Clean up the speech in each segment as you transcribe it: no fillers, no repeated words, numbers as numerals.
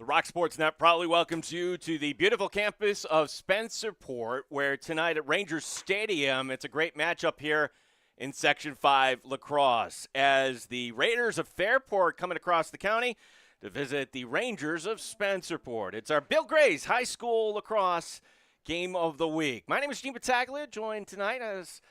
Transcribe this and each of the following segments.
The Rock Sports Net proudly welcomes you to the beautiful campus of Spencerport, where tonight at Rangers Stadium, it's a great matchup here in Section 5 Lacrosse, as the Raiders of Fairport coming across the county to visit the Rangers of Spencerport. It's our Bill Gray's High School Lacrosse Game of the Week. My name is Gene Battaglia, joined tonight as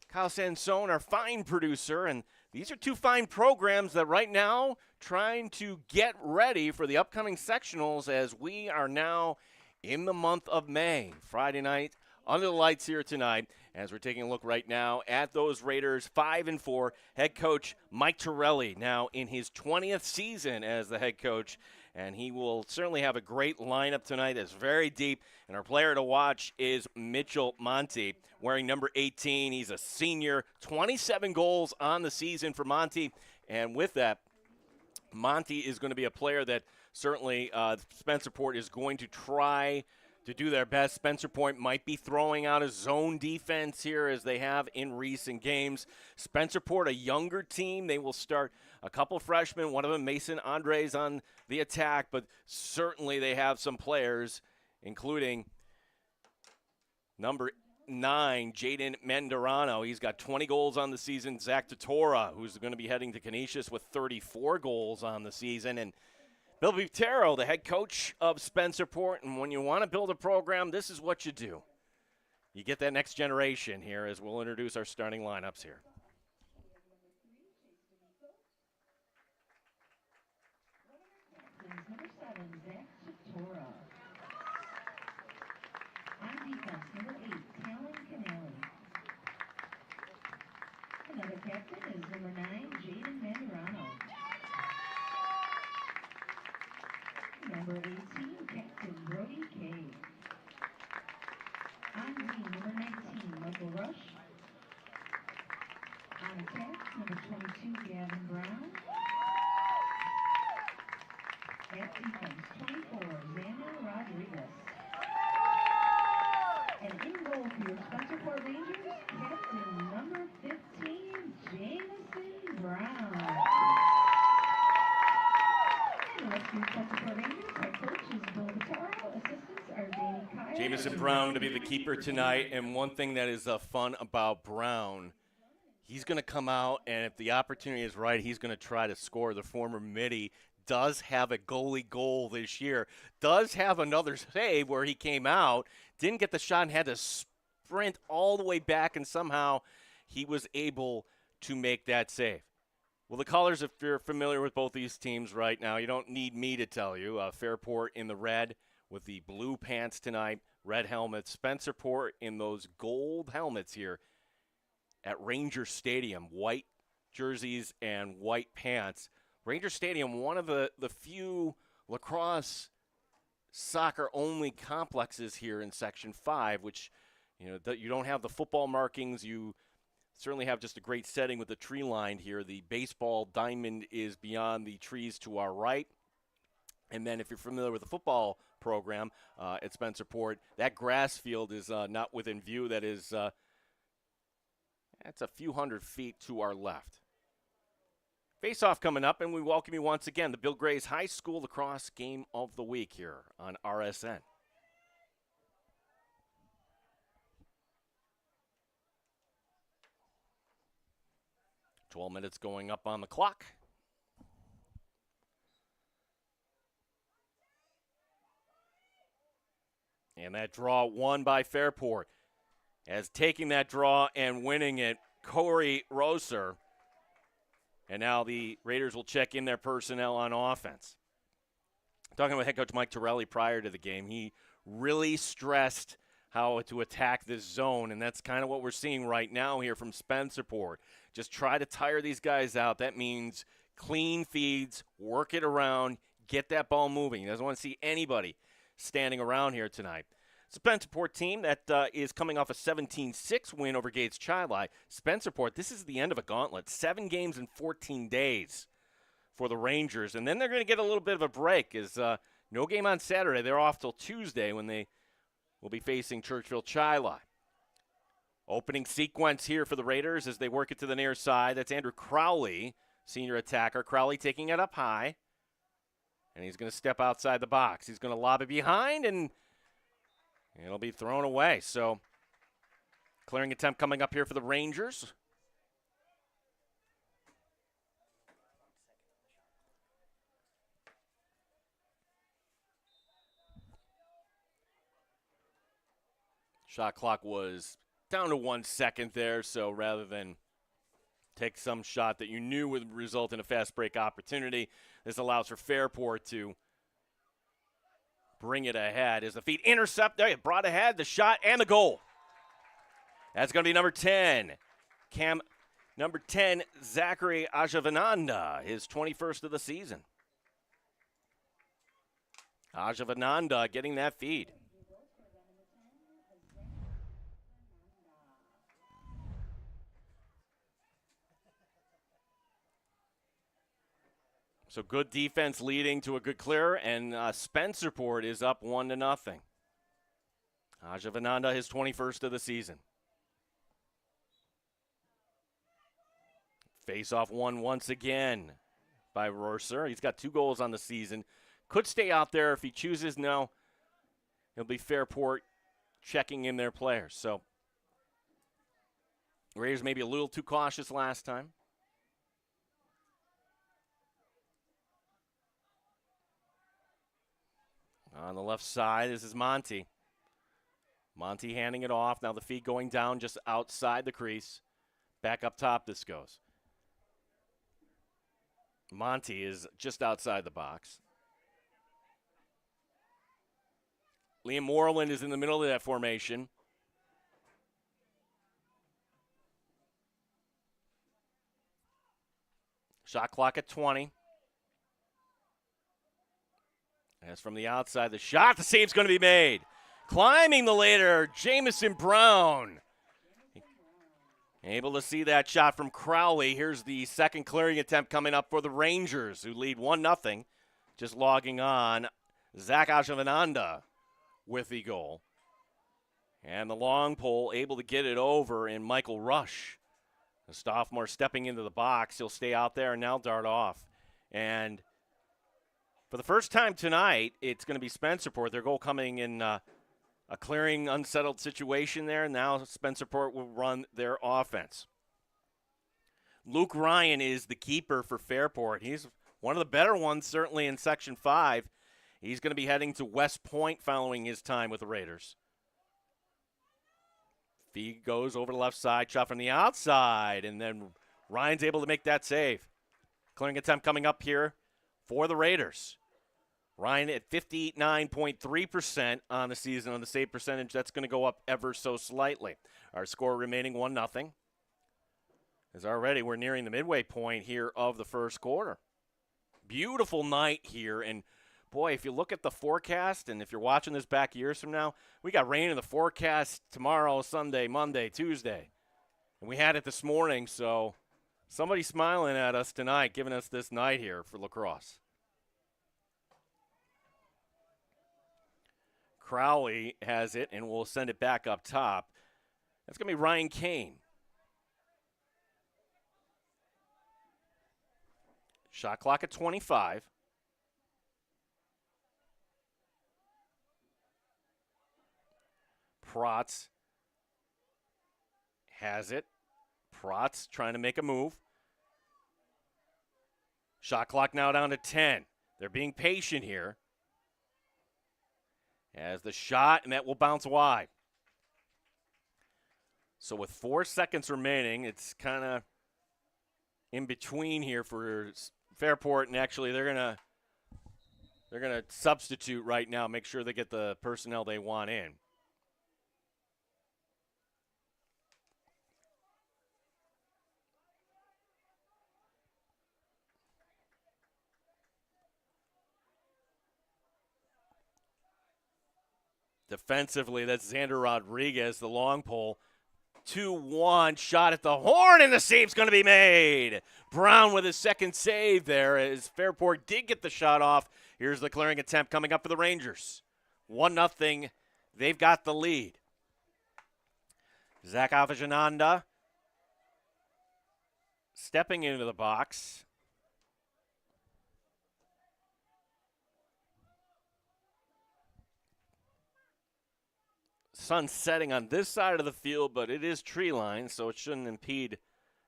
Kyle Sansone, our fine producer, and these are two fine programs that right now trying to get ready for the upcoming sectionals as we are now in the month of May. Friday night, under the lights here tonight, as we're taking a look right now at those Raiders, 5-4, head coach Mike Torelli, now in his 20th season as the head coach, and he will certainly have a great lineup tonight that's very deep, and our player to watch is Mitchell Monty, wearing number 18. He's a senior, 27 goals on the season for Monty, and with that, Monty is going to be a player that certainly Spencerport is going to try to do their best. Spencerport might be throwing out a zone defense here as they have in recent games. Spencerport, a younger team. They will start a couple freshmen, one of them Mason Andres on the attack, but certainly they have some players, including number 9, Jaden Menderano. He's got 20 goals on the season. Zach Totora, who's going to be heading to Canisius with 34 goals on the season. And Bill Butero, the head coach of Spencerport. And when you want to build a program, this is what you do. You get that next generation here as we'll introduce our starting lineups here. Number 7, Zach Totora. On defense, number 8, Talon Canale. Another captain is number 9, Jaden Mandarano. Number 18, Captain Brody Kay. On wing, number 19, Michael Rush. On attack, number 22, Gavin Brown. At defense, 24, Xander Rodriguez. And in goal for your Spencerport Rangers, captain number 15, Jamison Brown. And the rest of your Spencerport Rangers, head coach is Bill Vitaro, assistants are Danny Kyle. Jamison Brown to be the keeper tonight, and one thing that is fun about Brown, he's going to come out, and if the opportunity is right, he's going to try to score. The former Mitty does have a goalie goal this year, does have another save where he came out, didn't get the shot and had to sprint all the way back, and somehow he was able to make that save. Well, the colors, if you're familiar with both these teams right now, you don't need me to tell you. Fairport in the red with the blue pants tonight, red helmets. Spencerport in those gold helmets here at Ranger Stadium, white jerseys and white pants. Ranger Stadium, one of the few lacrosse soccer-only complexes here in Section 5, which, you don't have the football markings. You certainly have just a great setting with the tree line here. The baseball diamond is beyond the trees to our right. And then if you're familiar with the football program at Spencerport, that grass field is not within view. That is that's a few hundred feet to our left. Face-off coming up, and we welcome you once again, the Bill Gray's High School Lacrosse Game of the Week here on RSN. "12 minutes going up on the clock. And that draw won by Fairport. As taking that draw and winning it, Corey Roser. And now the Raiders will check in their personnel on offense. Talking with head coach Mike Torelli prior to the game, he really stressed how to attack this zone, and that's kind of what we're seeing right now here from Spencerport. Just try to tire these guys out. That means clean feeds, work it around, get that ball moving. He doesn't want to see anybody standing around here tonight. Spencerport team that is coming off a 17-6 win over Gates Chili. Spencerport, this is the end of a gauntlet. 7 games in 14 days for the Rangers. And then they're going to get a little bit of a break. No game on Saturday. They're off till Tuesday when they will be facing Churchville Chili. Opening sequence here for the Raiders as they work it to the near side. That's Andrew Crowley, senior attacker. Crowley taking it up high. And he's going to step outside the box. He's going to lob it behind, and it'll be thrown away. So, clearing attempt coming up here for the Rangers. Shot clock was down to 1 second there, so rather than take some shot that you knew would result in a fast break opportunity, this allows for Fairport to bring it ahead as the feed intercept. There, it brought ahead the shot and the goal. That's going to be number 10. Number 10, Zachary Ajavananda, his 21st of the season. Ajavananda getting that feed. So good defense leading to a good clear, and Spencerport is up 1-0. Ajavananda, his 21st of the season. Face-off won once again by Rorser. He's got 2 goals on the season. Could stay out there if he chooses. No, it'll be Fairport checking in their players. So Raiders maybe a little too cautious last time. On the left side, this is Monty. Monty handing it off. Now the feed going down just outside the crease. Back up top this goes. Monty is just outside the box. Liam Moreland is in the middle of that formation. Shot clock at 20. As from the outside, the shot, the save's going to be made. Climbing the ladder, Jamison Brown. Able to see that shot from Crowley. Here's the second clearing attempt coming up for the Rangers, who lead 1-0. Just logging on, Zach Ajavananda with the goal. And the long pole able to get it over in Michael Rush. The sophomore stepping into the box. He'll stay out there and now dart off. And for the first time tonight, it's going to be Spencerport. Their goal coming in a clearing, unsettled situation there. Now Spencerport will run their offense. Luke Ryan is the keeper for Fairport. He's one of the better ones, certainly in Section 5. He's going to be heading to West Point following his time with the Raiders. Feed goes over the left side, shot from the outside, and then Ryan's able to make that save. Clearing attempt coming up here for the Raiders. Ryan at 59.3% on the season on the save percentage. That's going to go up ever so slightly. Our score remaining 1-0. As already we're nearing the midway point here of the first quarter. Beautiful night here, and boy, if you look at the forecast, and if you're watching this back years from now, we got rain in the forecast tomorrow, Sunday, Monday, Tuesday. And we had it this morning, so somebody's smiling at us tonight, giving us this night here for Lacrosse. Crowley has it, and we'll send it back up top. That's going to be Ryan Kane. Shot clock at 25. Protz has it. Protz trying to make a move. Shot clock now down to 10. They're being patient here. As the shot, and that will bounce wide. So with 4 seconds remaining, it's kind of in between here for Fairport, and actually they're gonna substitute right now, make sure they get the personnel they want in. Defensively, that's Xander Rodriguez, the long pole. 2-1, shot at the horn, and the save's going to be made. Brown with his second save there as Fairport did get the shot off. Here's the clearing attempt coming up for the Rangers. 1-0, they've got the lead. Zach Afajananda stepping into the box. sun's setting on this side of the field, but it is tree line, so it shouldn't impede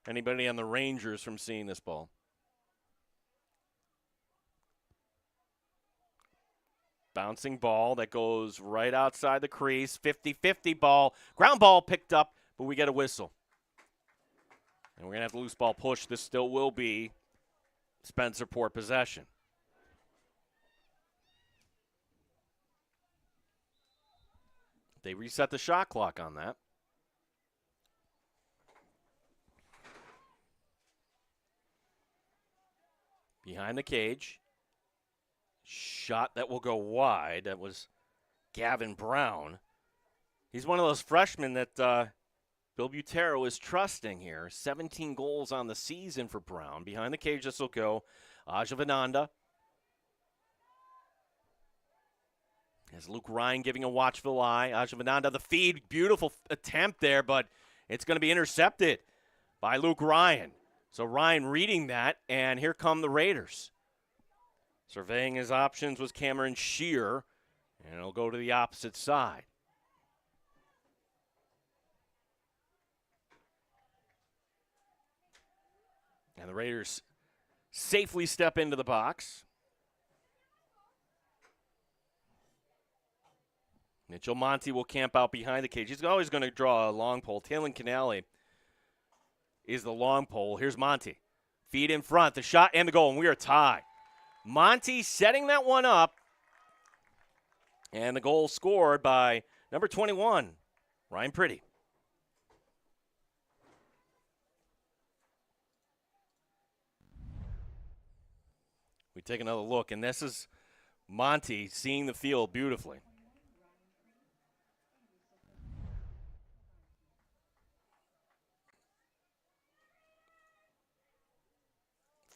anybody on the Rangers from seeing this ball. Bouncing ball that goes right outside the crease. 50-50 ball. Ground ball picked up, but we get a whistle. And we're going to have the loose ball push. This still will be Spencerport possession. They reset the shot clock on that. Behind the cage. Shot that will go wide. That was Gavin Brown. He's one of those freshmen that Bill Butero is trusting here. 17 goals on the season for Brown. Behind the cage, this will go. Ajavananda. As Luke Ryan giving a watchful eye. Ajavananda, the feed. Beautiful attempt there, but it's going to be intercepted by Luke Ryan. So Ryan reading that, and here come the Raiders. Surveying his options was Cameron Shear, and it'll go to the opposite side. And the Raiders safely step into the box. Mitchell Monty will camp out behind the cage. He's always going to draw a long pole. Talon Canale is the long pole. Here's Monty. Feed in front, the shot and the goal, and we are tied. Monty setting that one up. And the goal scored by number 21, Ryan Pretty. We take another look, and this is Monty seeing the field beautifully.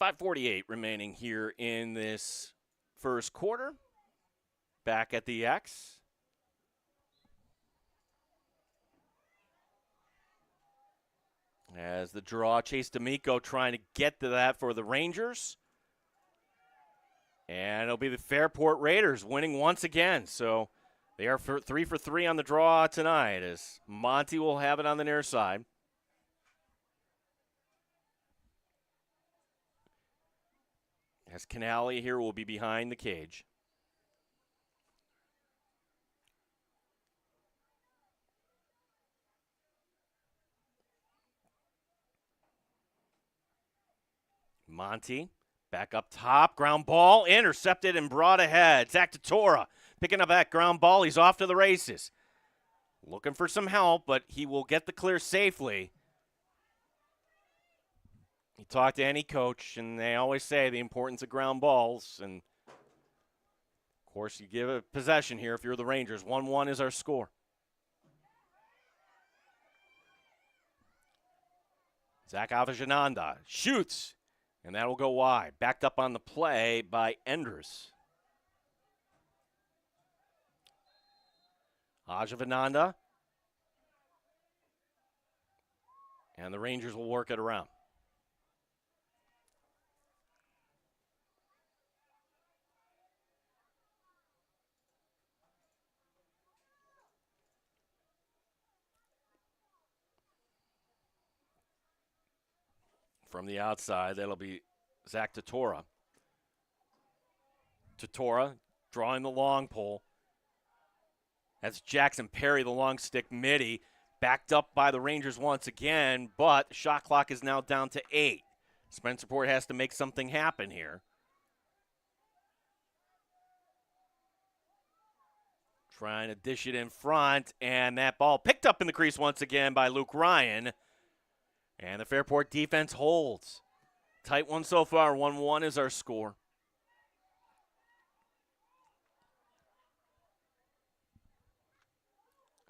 .548 remaining here in this first quarter. Back at the X. As the draw, Chase D'Amico trying to get to that for the Rangers. And it'll be the Fairport Raiders winning once again. So they are 3 for 3 on the draw tonight as Monty will have it on the near side. As Canale here will be behind the cage. Monty back up top, ground ball, intercepted and brought ahead. Zach Totora picking up that ground ball. He's off to the races. Looking for some help, but he will get the clear safely. You talk to any coach, and they always say the importance of ground balls. And, of course, you give a possession here if you're the Rangers. 1-1 is our score. Zach Avajananda shoots, and that will go wide. Backed up on the play by Enders. Ajavananda. And the Rangers will work it around. From the outside, that'll be Zach Totora. Totora drawing the long pole. That's Jackson Perry, the long stick midi. Backed up by the Rangers once again, but the shot clock is now down to 8. Spencerport has to make something happen here. Trying to dish it in front, and that ball picked up in the crease once again by Luke Ryan. And the Fairport defense holds. Tight one so far. 1-1 is our score.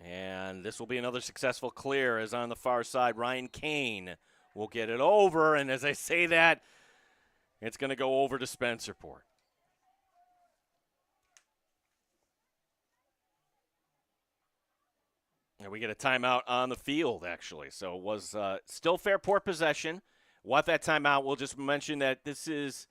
And this will be another successful clear as on the far side, Ryan Kane will get it over. And as I say that, it's going to go over to Spencerport. And we get a timeout on the field, actually. So it was still Fairport possession. What that timeout, we'll just mention that this is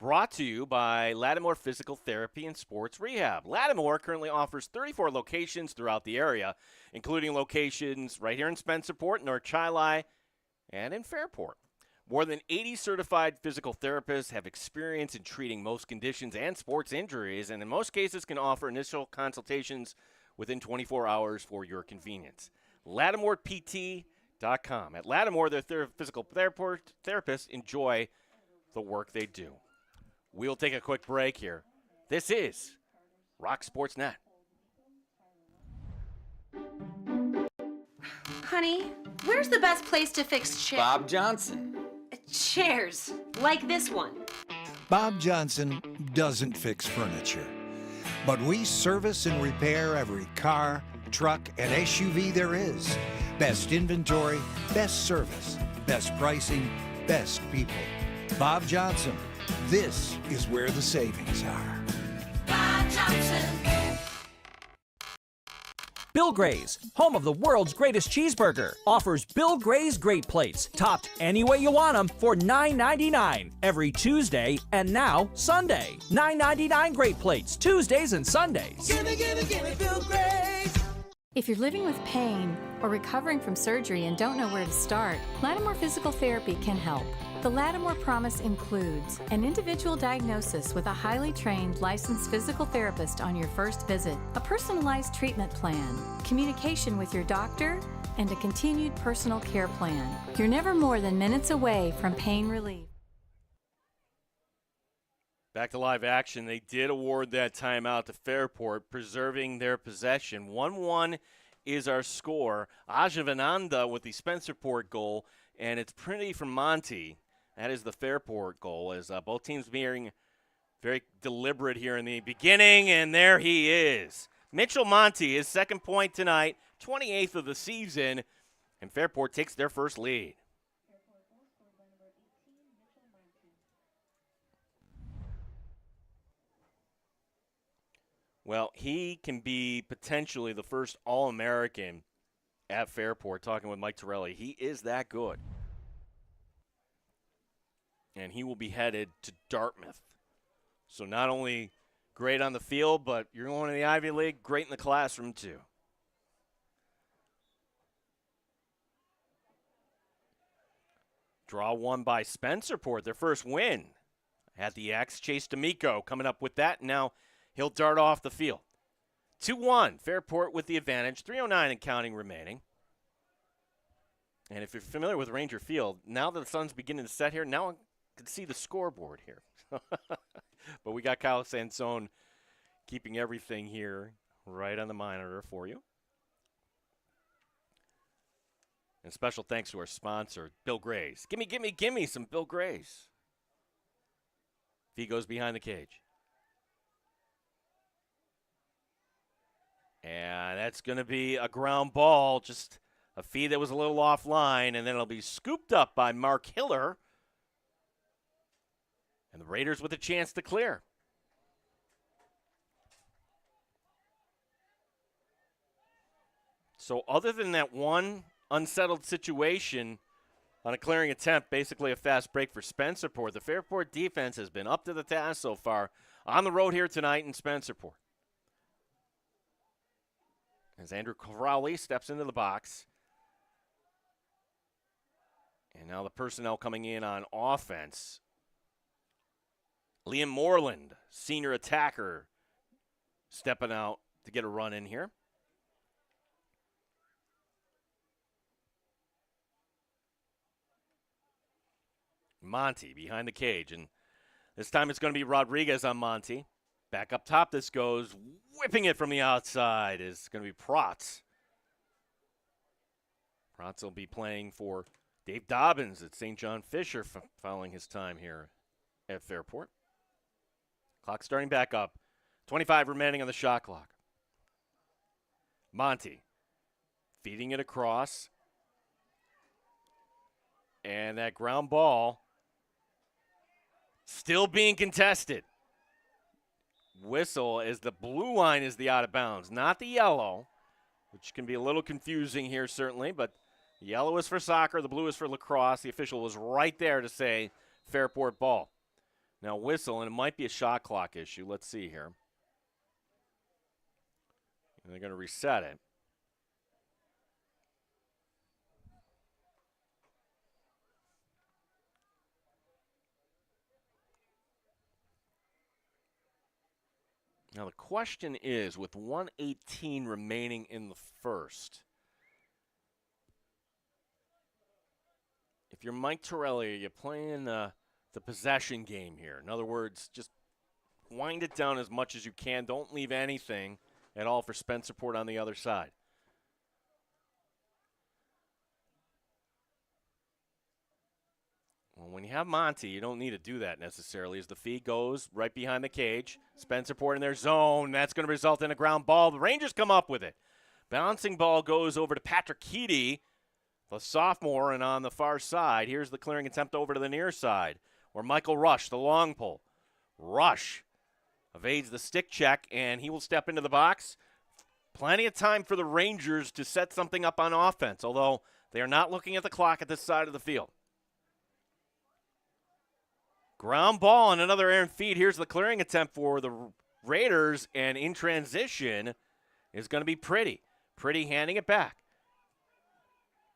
Brought to you by Lattimore Physical Therapy and Sports Rehab. Lattimore currently offers 34 locations throughout the area, including locations right here in Spencerport, North Chili, and in Fairport. More than 80 certified physical therapists have experience in treating most conditions and sports injuries, and in most cases can offer initial consultations within 24 hours for your convenience. LattimorePT.com. At Lattimore, their physical therapists enjoy the work they do. We'll take a quick break here. This is Rock Sports Net. Honey, where's the best place to fix chairs? Bob Johnson. Chairs, like this one. Bob Johnson doesn't fix furniture, but we service and repair every car, truck, and SUV there is. Best inventory, best service, best pricing, best people. Bob Johnson. This is where the savings are. Bob Johnson. Bill Gray's, home of the world's greatest cheeseburger, offers Bill Gray's Great Plates, topped any way you want them for $9.99 every Tuesday and now Sunday. $9.99 Great Plates, Tuesdays and Sundays. Gimme, Bill Gray's. If you're living with pain or recovering from surgery and don't know where to start, Lattimore Physical Therapy can help. The Lattimore Promise includes an individual diagnosis with a highly trained licensed physical therapist on your first visit, a personalized treatment plan, communication with your doctor, and a continued personal care plan. You're never more than minutes away from pain relief. Back to live action. They did award that timeout to Fairport, preserving their possession. 1-1 is our score. Ajavananda with the Spencerport goal, and it's pretty from Monty. That is the Fairport goal, as both teams being very deliberate here in the beginning, and there he is. Mitchell Monty, his second point tonight, 28th of the season, and Fairport takes their first lead. Well, he can be potentially the first All-American at Fairport, talking with Mike Torelli. He is that good. And he will be headed to Dartmouth. So not only great on the field, but you're going to the Ivy League, great in the classroom too. Draw one by Spencerport, their first win. At the X, Chase D'Amico coming up with that. Now he'll dart off the field. 2-1, Fairport with the advantage. 3:09 and counting remaining. And if you're familiar with Ranger Field, now that the sun's beginning to set here, now I can see the scoreboard here. But we got Kyle Sansone keeping everything here right on the monitor for you. And special thanks to our sponsor, Bill Gray's. Gimme some Bill Gray's. He goes behind the cage. And that's going to be a ground ball, just a feed that was a little offline, and then it'll be scooped up by Mark Hiller. And the Raiders with a chance to clear. So other than that one unsettled situation on a clearing attempt, basically a fast break for Spencerport, the Fairport defense has been up to the task so far on the road here tonight in Spencerport. As Andrew Crowley steps into the box. And now the personnel coming in on offense. Liam Moreland, senior attacker, stepping out to get a run in here. Monty behind the cage, and this time it's going to be Rodriguez on Monty. Back up top this goes, whipping it from the outside is going to be Protz. Protz will be playing for Dave Dobbins at St. John Fisher following his time here at Fairport. Clock starting back up. 25 remaining on the shot clock. Monty feeding it across. And that ground ball still being contested. Whistle as the blue line is the out of bounds, not the yellow, which can be a little confusing here certainly, but the yellow is for soccer, the blue is for lacrosse. The official was right there to say Fairport ball. Now whistle, and it might be a shot clock issue. Let's see here. And they're going to reset it. Now the question is, with 1:18 remaining in the first, if you're Mike Torelli, you're playing the possession game here. In other words, just wind it down as much as you can. Don't leave anything at all for Spencerport on the other side. Well, when you have Monty, you don't need to do that necessarily, as the feed goes right behind the cage. Spencerport in their zone. That's going to result in a ground ball. The Rangers come up with it. Bouncing ball goes over to Patrick Keedy, the sophomore, and on the far side, here's the clearing attempt over to the near side, where Michael Rush, the long pull. Rush evades the stick check, and he will step into the box. Plenty of time for the Rangers to set something up on offense, although they are not looking at the clock at this side of the field. Ground ball and another errant feed. Here's the clearing attempt for the Raiders, and in transition is going to be Pretty. Pretty handing it back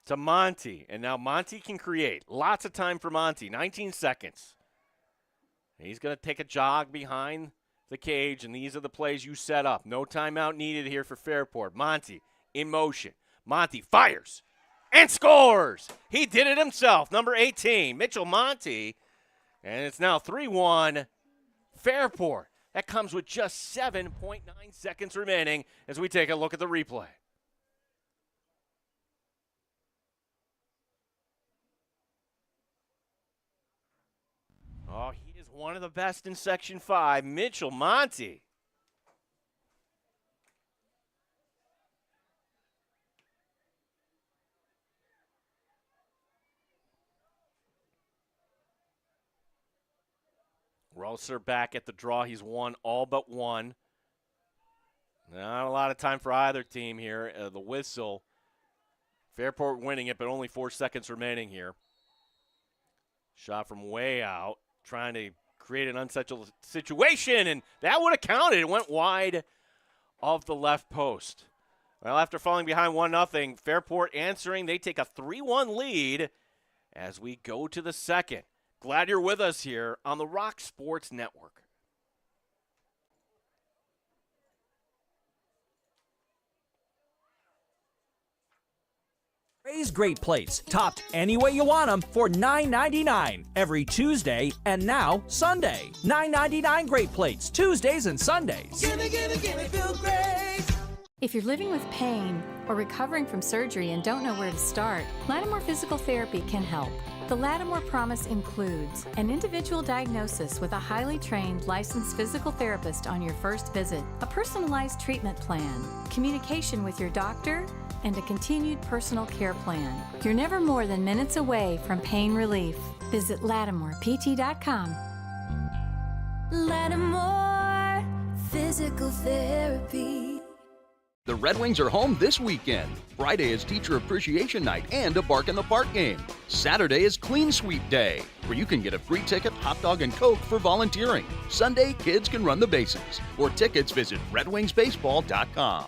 to Monty, and now Monty can create. Lots of time for Monty, 19 seconds. He's going to take a jog behind the cage, and these are the plays you set up. No timeout needed here for Fairport. Monty in motion. Monty fires and scores. He did it himself, number 18, Mitchell Monty. And it's now 3-1 Fairport. That comes with just 7.9 seconds remaining as we take a look at the replay. Oh, he is one of the best in Section 5, Mitchell Monty. Rosser back at the draw. He's won all but one. Not a lot of time for either team here. The whistle. Fairport winning it, but only 4 seconds remaining here. Shot from way out, trying to create an unsettled situation, and that would have counted. It went wide of the left post. Well, after falling behind 1-0, Fairport answering. They take a 3-1 lead as we go to the second. Glad you're with us here on the Rock Sports Network. Gray's Great Plates, topped any way you want them for $9.99 every Tuesday and now Sunday. $9.99 Great Plates, Tuesdays and Sundays. Gimme, gimme, gimme Bill Gray's. If you're living with pain or recovering from surgery and don't know where to start, Lattimore Physical Therapy can help. The Lattimore Promise includes an individual diagnosis with a highly trained licensed physical therapist on your first visit, a personalized treatment plan, communication with your doctor, and a continued personal care plan. You're never more than minutes away from pain relief. Visit LattimorePT.com. Lattimore Physical Therapy. The Red Wings are home this weekend. Friday is Teacher Appreciation Night and a Bark in the Park game. Saturday is Clean Sweep Day, where you can get a free ticket, hot dog, and Coke for volunteering. Sunday, kids can run the bases. For tickets, visit RedWingsBaseball.com.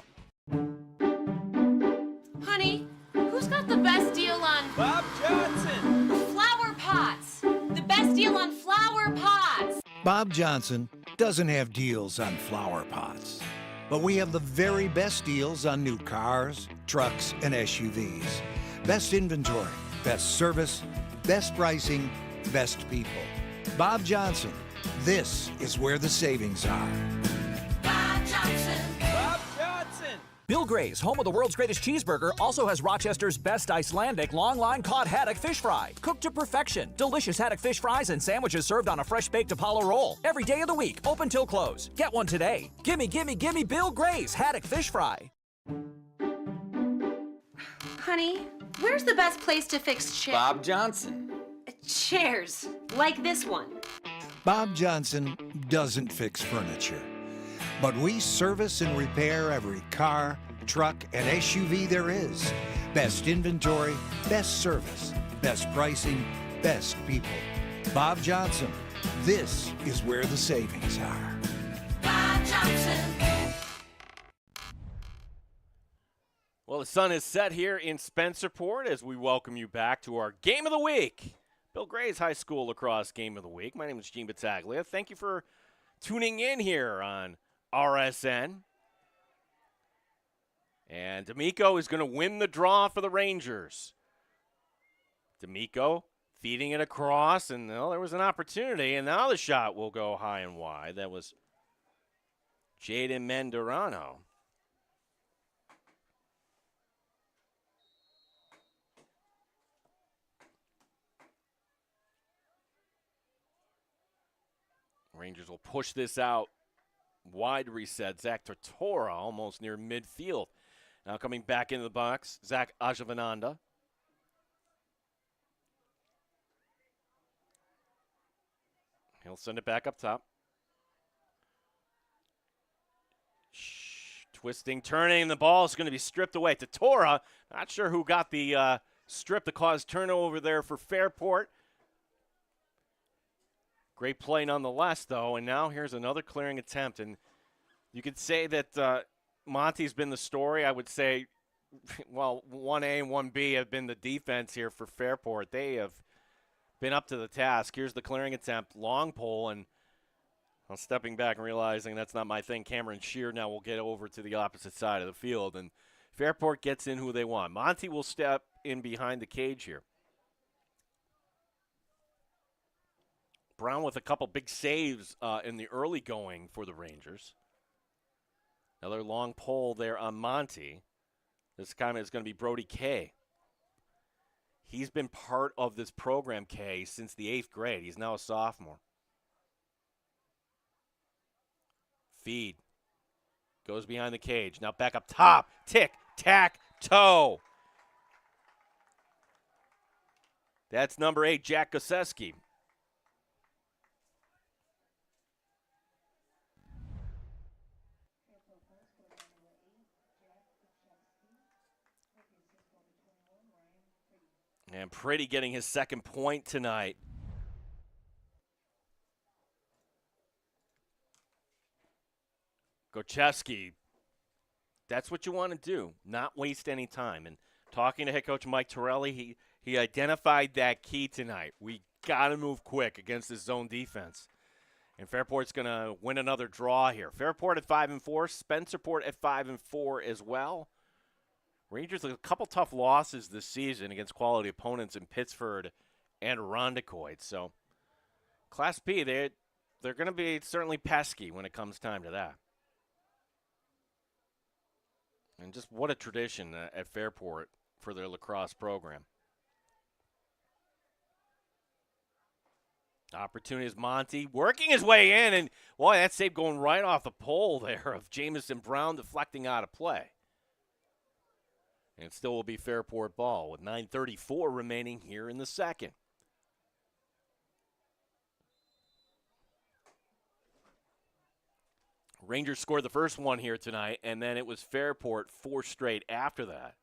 Honey, who's got the best deal on Bob Johnson. flower pots? The best deal on flower pots. Bob Johnson doesn't have deals on flower pots, but we have the very best deals on new cars, trucks, and SUVs. Best inventory, best service, best pricing, best people. Bob Johnson, this is where the savings are. Bob Johnson. Bob Johnson. Bill Gray's, home of the world's greatest cheeseburger, also has Rochester's best Icelandic long-line cod haddock fish fry. Cooked to perfection. Delicious haddock fish fries and sandwiches served on a fresh-baked Apollo roll. Every day of the week, open till close. Get one today. Gimme, gimme, gimme Bill Gray's haddock fish fry. Honey, where's the best place to fix chairs? Bob Johnson. Chairs, like this one. Bob Johnson doesn't fix furniture, but we service and repair every car, truck, and SUV there is. Best inventory, best service, best pricing, best people. Bob Johnson, This is where the savings are. Well, the sun is set here in Spencerport as we welcome you back to our Game of the Week. Bill Gray's High School Lacrosse Game of the Week. My name is Gene Battaglia. Thank you for tuning in here on RSN. And D'Amico is going to win the draw for the Rangers. D'Amico feeding it across, and well, there was an opportunity, and now the shot will go high and wide. That was Jaden Mendorano. Rangers will push this out. Wide reset. Zach Tortora almost near midfield. Now coming back into the box, Zach Ajavananda. He'll send it back up top. Twisting, turning, the ball is going to be stripped away. Tortora, not sure who got the strip to cause turnover there for Fairport. Great play nonetheless, though, and now here's another clearing attempt. And you could say that Monty's been the story. I would say, well, 1A and 1B have been the defense here for Fairport. They have been up to the task. Here's the clearing attempt, long pole, and I'm stepping back and realizing that's not my thing. Cameron Shear now will get over to the opposite side of the field, and Fairport gets in who they want. Monty will step in behind the cage here. Brown with a couple big saves in the early going for the Rangers. Another long pole there on Monty. This time is going to be Brody Kay. He's been part of this program, Kay, since the 8th grade. He's now a sophomore. Feed. Goes behind the cage. Now back up top. Tick, tack, toe. That's number 8, Jack Goseski. And Pretty getting his second point tonight. Gocheski, that's what you want to do, not waste any time. And talking to head coach Mike Torelli, he identified that key tonight. We got to move quick against this zone defense. And Fairport's going to win another draw here. Fairport at 5-4, Spencerport at 5-4 as well. Rangers with a couple tough losses this season against quality opponents in Pittsford and Rondequoit. So Class P, they're going to be certainly pesky when it comes time to that. And just what a tradition at Fairport for their lacrosse program. Opportunity is Monty working his way in, and boy, that save going right off the pole there of Jamison Brown deflecting out of play. And it still will be Fairport ball with 9:34 remaining here in the second. Rangers scored the first one here tonight, and then it was Fairport 4 straight after that.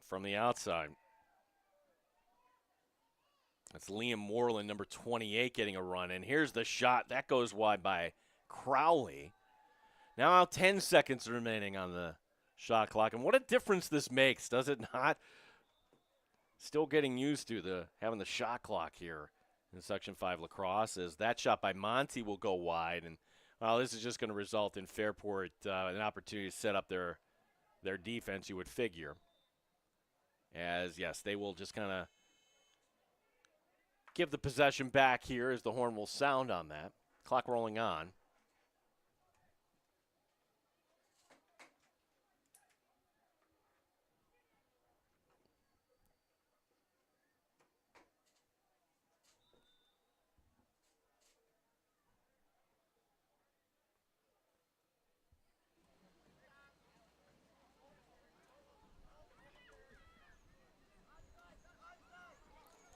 From the outside. That's Liam Moreland, number 28, getting a run. And here's the shot. That goes wide by Crowley. Now 10 seconds remaining on the shot clock. And what a difference this makes, does it not? Still getting used to having the shot clock here in Section 5 lacrosse, as that shot by Monty will go wide. And well, this is just going to result in Fairport an opportunity to set up their defense, you would figure. As, yes, they will just kind of give the possession back here as the horn will sound on that. Clock rolling on.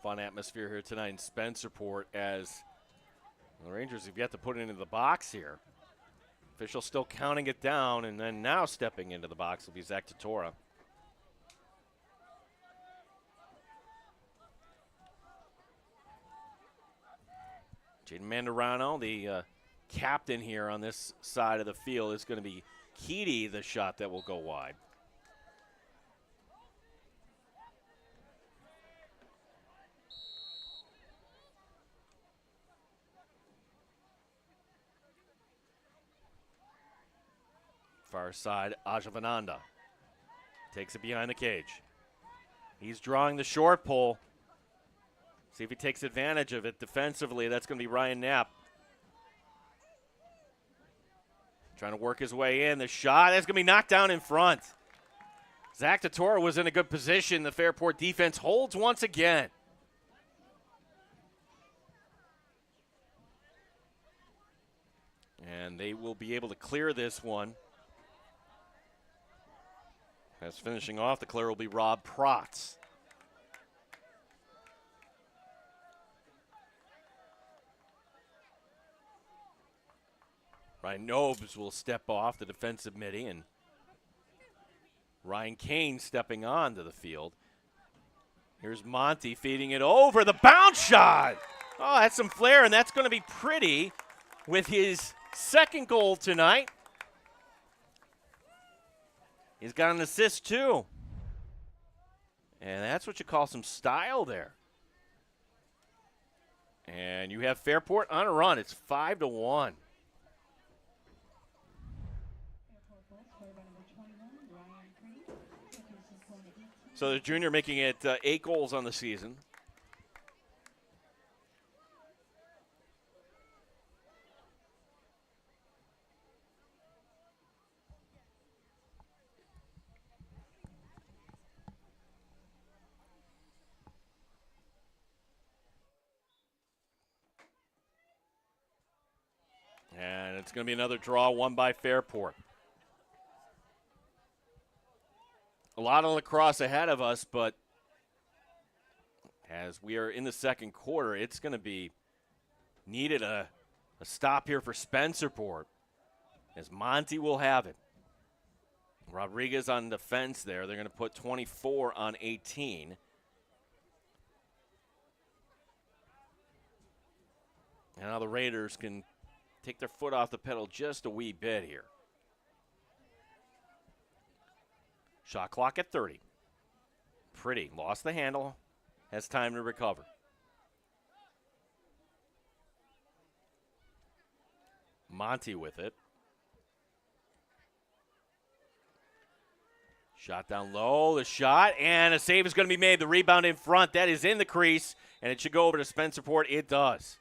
Fun atmosphere here tonight in Spencerport as the Rangers have yet to put it into the box here. Official still counting it down, and then now stepping into the box will be Zach Tortora. Jaden Mandarano, the captain here on this side of the field, is going to be key to the shot that will go wide. Far side, Ajavananda takes it behind the cage. He's drawing the short pull. See if he takes advantage of it defensively. That's going to be Ryan Knapp. Trying to work his way in. The shot, that's going to be knocked down in front. Zach Totoro was in a good position. The Fairport defense holds once again. And they will be able to clear this one. As finishing off the clear will be Rob Protz. Ryan Nobes will step off the defensive midi, and Ryan Kane stepping onto the field. Here's Monty feeding it over. The bounce shot. Oh, that's some flair, and that's going to be Pretty with his second goal tonight. He's got an assist, too. And that's what you call some style there. And you have Fairport on a run. It's 5-1. So the junior making it 8 goals on the season. And it's going to be another draw won by Fairport. A lot of lacrosse ahead of us, but as we are in the second quarter, it's going to be needed a stop here for Spencerport, as Monty will have it. Rodriguez on defense there. They're going to put 24 on 18. And now the Raiders can take their foot off the pedal just a wee bit here. Shot clock at 30. Pretty lost the handle, has time to recover. Monty with it. Shot down low, the shot, and a save is going to be made. The rebound in front, that is in the crease, and it should go over to Spencerport. It does.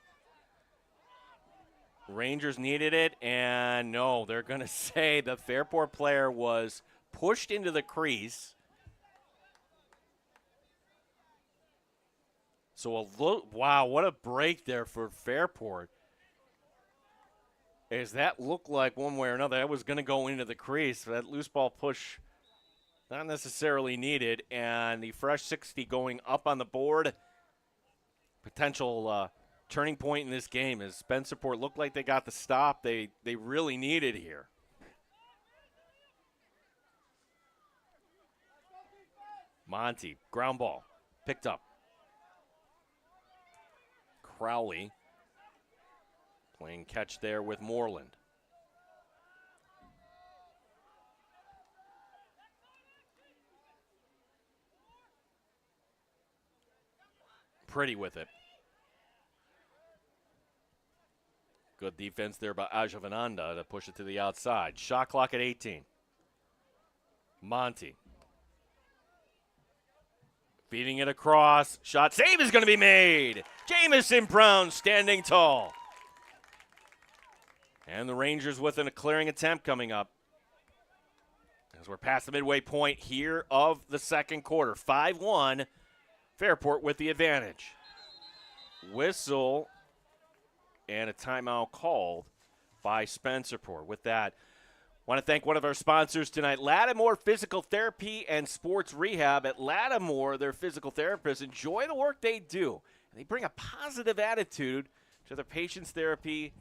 Rangers needed it, and no, they're going to say the Fairport player was pushed into the crease. So wow, what a break there for Fairport. As that looked like one way or another, that was going to go into the crease. That loose ball push, not necessarily needed, and the fresh 60 going up on the board. Potential turning point in this game as Spencerport looked like they got the stop they really needed here. Monty, ground ball, picked up. Crowley playing catch there with Moreland. Pretty with it. Good defense there by Ajavananda to push it to the outside. Shot clock at 18. Monty. Feeding it across. Shot save is going to be made. Jamison Brown standing tall. And the Rangers with a clearing attempt coming up. As we're past the midway point here of the second quarter. 5-1. Fairport with the advantage. Whistle and a timeout called by Spencerport. With that, want to thank one of our sponsors tonight, Lattimore Physical Therapy and Sports Rehab. At Lattimore, their physical therapists enjoy the work they do. They bring a positive attitude to their patients' therapy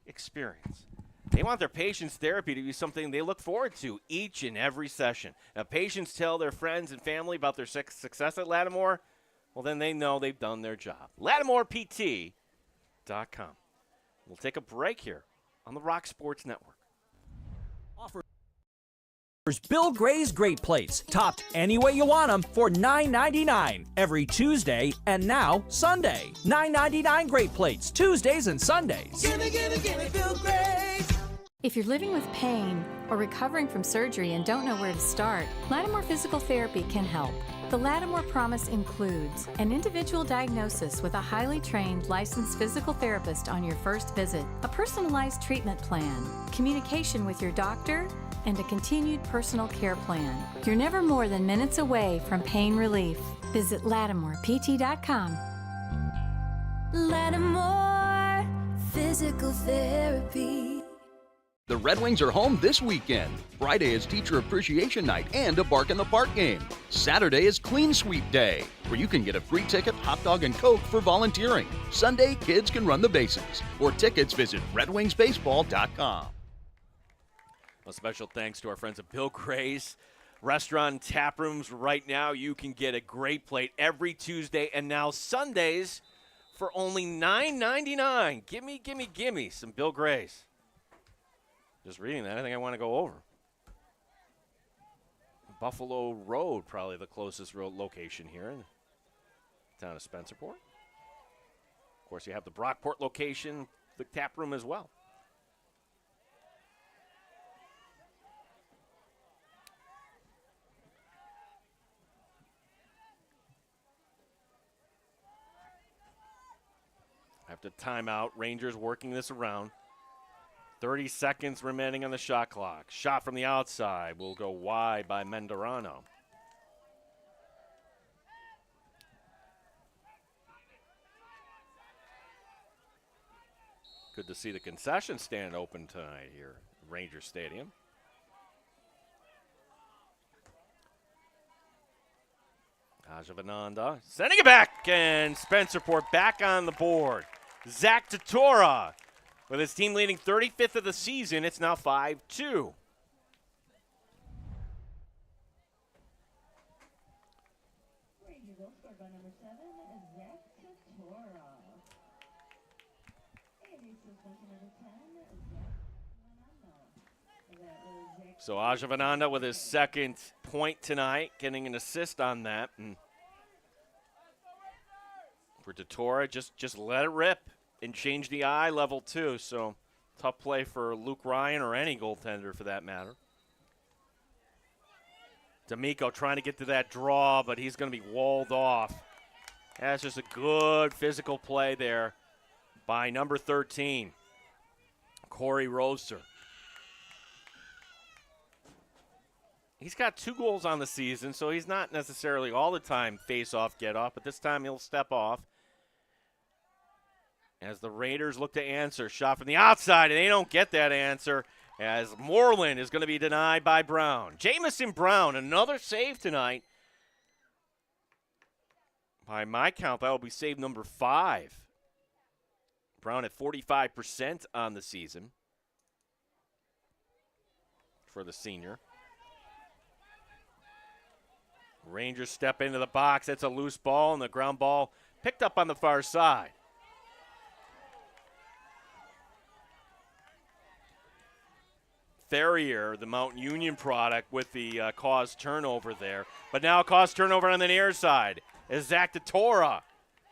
experience. They want their patients' therapy to be something they look forward to each and every session. Now, patients tell their friends and family about their success at Lattimore, well, then they know they've done their job. LattimorePT.com. We'll take a break here on the Rock Sports Network. Offers Bill Gray's Great Plates, topped any way you want them for $9.99 every Tuesday and now Sunday. $9.99 Great Plates, Tuesdays and Sundays. Gimme Bill Gray's. If you're living with pain or recovering from surgery and don't know where to start, Lattimore Physical Therapy can help. The Lattimore Promise includes an individual diagnosis with a highly trained licensed physical therapist on your first visit, a personalized treatment plan, communication with your doctor, and a continued personal care plan. You're never more than minutes away from pain relief. Visit LattimorePT.com. Lattimore Physical Therapy. The Red Wings are home this weekend. Friday is Teacher Appreciation Night and a Bark in the Park game. Saturday is Clean Sweep Day, where you can get a free ticket, hot dog, and Coke for volunteering. Sunday, kids can run the bases. For tickets, visit redwingsbaseball.com. A special thanks to our friends at Bill Gray's Restaurant and Tap Rooms. Right now, you can get a great plate every Tuesday and now Sundays for only $9.99. Gimme some Bill Gray's. Just reading that, I think I want to go over. Buffalo Road, probably the closest road location here in the town of Spencerport. Of course, you have the Brockport location, the tap room as well. After timeout, Rangers working this around. 30 seconds remaining on the shot clock. Shot from the outside will go wide by Mendarano. Good to see the concession stand open tonight here at Ranger Stadium. Ajavananda sending it back, and Spencerport back on the board. Zach Tatora with his team leading 35th of the season. It's now 5-2. Rangers will start by number 7, Zach Tatora. And he's suspension number 10, Zach Manano. That was Zach. So Ajavananda with his second point tonight, getting an assist on that. And for Tatora, just let it rip and change the eye level too. So tough play for Luke Ryan or any goaltender for that matter. D'Amico trying to get to that draw, but he's going to be walled off. That's just a good physical play there by number 13, Corey Roser. He's got 2 goals on the season, so he's not necessarily all the time face-off, get-off, but this time he'll step off. As the Raiders look to answer, shot from the outside, and they don't get that answer as Moreland is going to be denied by Brown. Jamison Brown, another save tonight. By my count, that will be save number 5. Brown at 45% on the season for the senior. Rangers step into the box. That's a loose ball, and the ground ball picked up on the far side. Ferrier, the Mount Union product, with the caused turnover there. But now caused turnover on the near side is Zach Tatora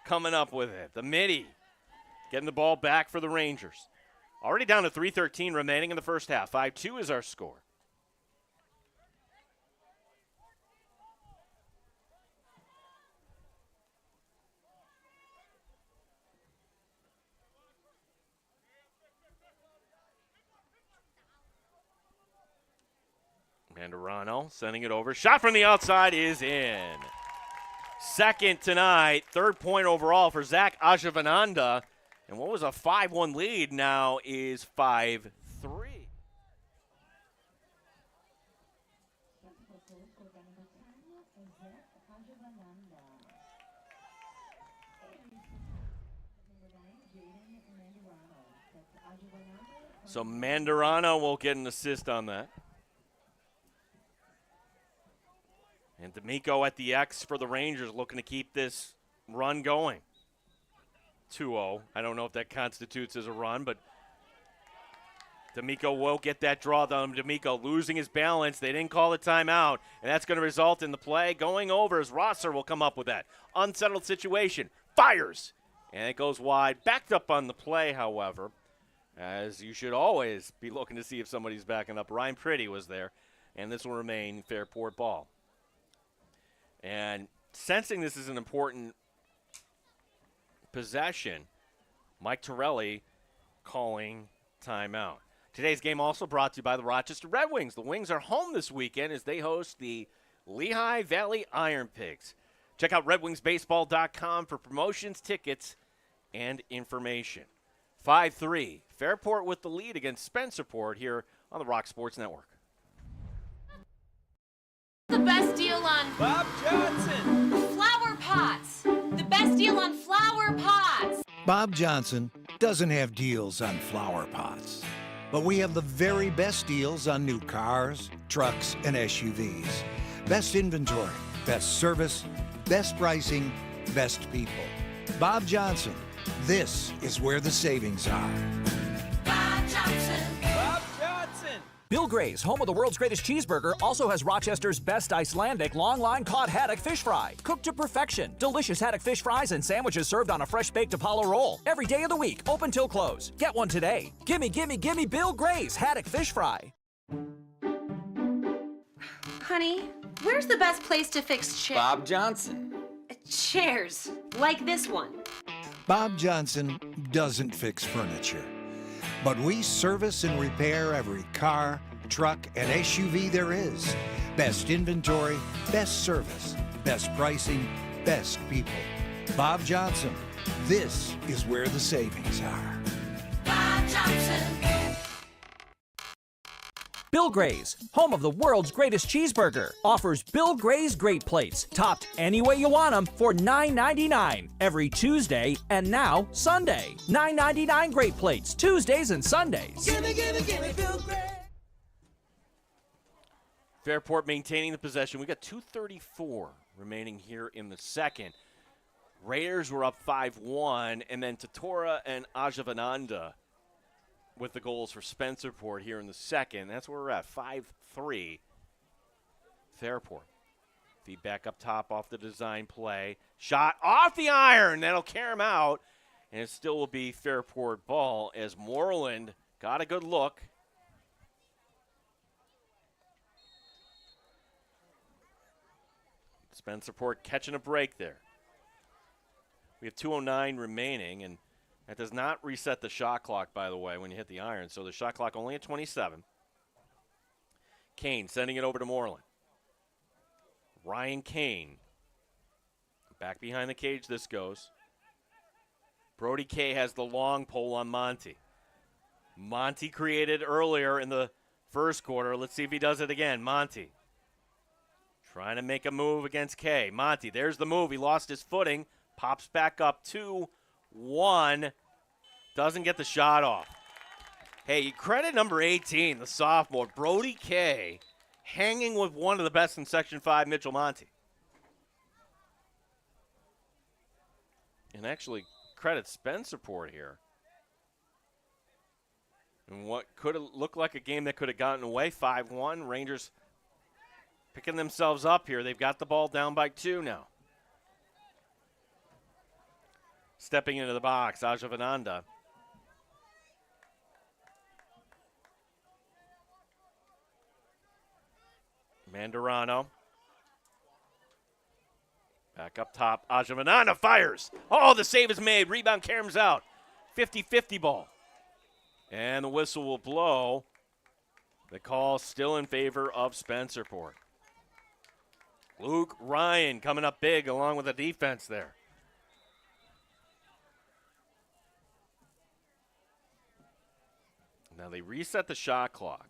coming up with it. The midi getting the ball back for the Rangers. Already down to 3:13 remaining in the first half. 5-2 is our score. Mandarano sending it over. Shot from the outside is in. Second tonight, 3rd point overall for Zach Ajavananda. And what was a 5-1 lead now is 5-3. So Mandarano will get an assist on that. And D'Amico at the X for the Rangers, looking to keep this run going. 2-0. I don't know if that constitutes as a run, but D'Amico will get that draw down. D'Amico losing his balance. They didn't call the timeout, and that's going to result in the play going over as Rosser will come up with that. Unsettled situation. Fires. And it goes wide. Backed up on the play, however, as you should always be looking to see if somebody's backing up. Ryan Pretty was there, and this will remain Fairport ball. And sensing this is an important possession, Mike Torelli calling timeout. Today's game also brought to you by the Rochester Red Wings. The Wings are home this weekend as they host the Lehigh Valley Iron Pigs. Check out redwingsbaseball.com for promotions, tickets, and information. 5-3, Fairport with the lead against Spencerport here on the Rock Sports Network. The best deal on Bob Johnson. flower pots. The best deal on flower pots. Bob Johnson doesn't have deals on flower pots, but we have the very best deals on new cars, trucks, and SUVs. Best inventory, best service, best pricing, best people. Bob Johnson, this is where the savings are. Bob Johnson. Bob Johnson. Bill Gray's, home of the world's greatest cheeseburger, also has Rochester's best Icelandic long-line cod haddock fish fry. Cooked to perfection. Delicious haddock fish fries and sandwiches served on a fresh-baked Apollo roll. Every day of the week, open till close. Get one today. Gimme, gimme, gimme Bill Gray's haddock fish fry. Honey, where's the best place to fix chairs? Bob Johnson. Chairs, like this one. Bob Johnson doesn't fix furniture, but we service and repair every car, truck, and SUV there is. Best inventory, best service, best pricing, best people. Bob Johnson, this is where the savings are. Bob Johnson. Bill Gray's, home of the world's greatest cheeseburger, offers Bill Gray's Great Plates, topped any way you want them for $9.99 every Tuesday and now Sunday. $9.99 Great Plates, Tuesdays and Sundays. Gimme, gimme, gimme Bill Gray. Fairport maintaining the possession. We got 2:34 remaining here in the second. Raiders were up 5-1, and then Tatora and Ajavananda with the goals for Spencerport here in the second. That's where we're at, 5-3 Fairport. Feed back up top off the design play. Shot off the iron. That'll carry him out, and it still will be Fairport ball as Moreland got a good look. Spencerport catching a break there. We have 2:09 remaining, and that does not reset the shot clock, by the way, when you hit the iron. So the shot clock only at 27. Kane sending it over to Moreland. Ryan Kane. Back behind the cage this goes. Brody Kay has the long pole on Monty. Monty created earlier in the first quarter. Let's see if he does it again. Monty trying to make a move against Kay. Monty, there's the move. He lost his footing. Pops back up 2-1. Doesn't get the shot off. Hey, credit number 18, the sophomore, Brody Kay, hanging with one of the best in Section 5, Mitchell Monty. And actually credit Spencerport here. And what could have looked like a game that could have gotten away, 5-1. Rangers picking themselves up here. They've got the ball down by 2 now. Stepping into the box, Ajavananda. Mandarano. Back up top, Ajavananda fires. Oh, the save is made. Rebound caroms out. 50-50 ball. And the whistle will blow. The call still in favor of Spencerport. Luke Ryan coming up big along with the defense there. Now they reset the shot clock.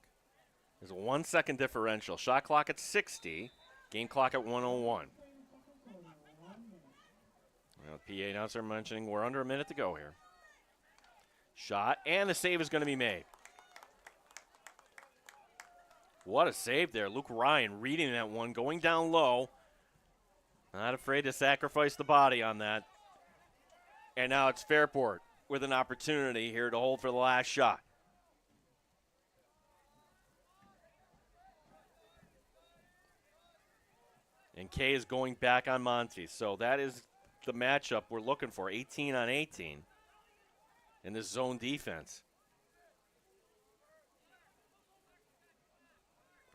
There's a 1 second differential. Shot clock at 60, game clock at 101. Well, the PA announcer mentioning we're under a minute to go here. Shot, and the save is going to be made. What a save there. Luke Ryan reading that one, going down low. Not afraid to sacrifice the body on that. And now it's Fairport with an opportunity here to hold for the last shot. And Kay is going back on Monty. So that is the matchup we're looking for, 18 on 18 in this zone defense.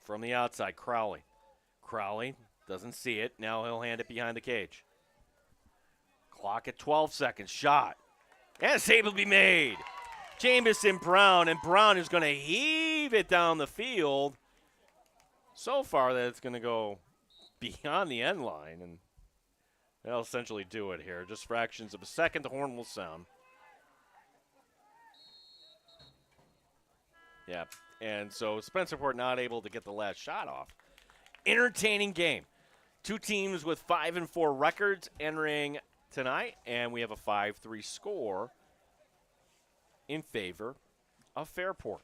From the outside, Crowley. Crowley doesn't see it. Now he'll hand it behind the cage. Clock at 12 seconds. Shot. And a save will be made. Jamison Brown, and Brown is going to heave it down the field. So far that it's going to go beyond the end line, and that'll essentially do it here. Just fractions of a second, the horn will sound. Yeah, and so Spencerport not able to get the last shot off. Entertaining game. Two teams with 5-4 records entering tonight, and we have a 5-3 score in favor of Fairport.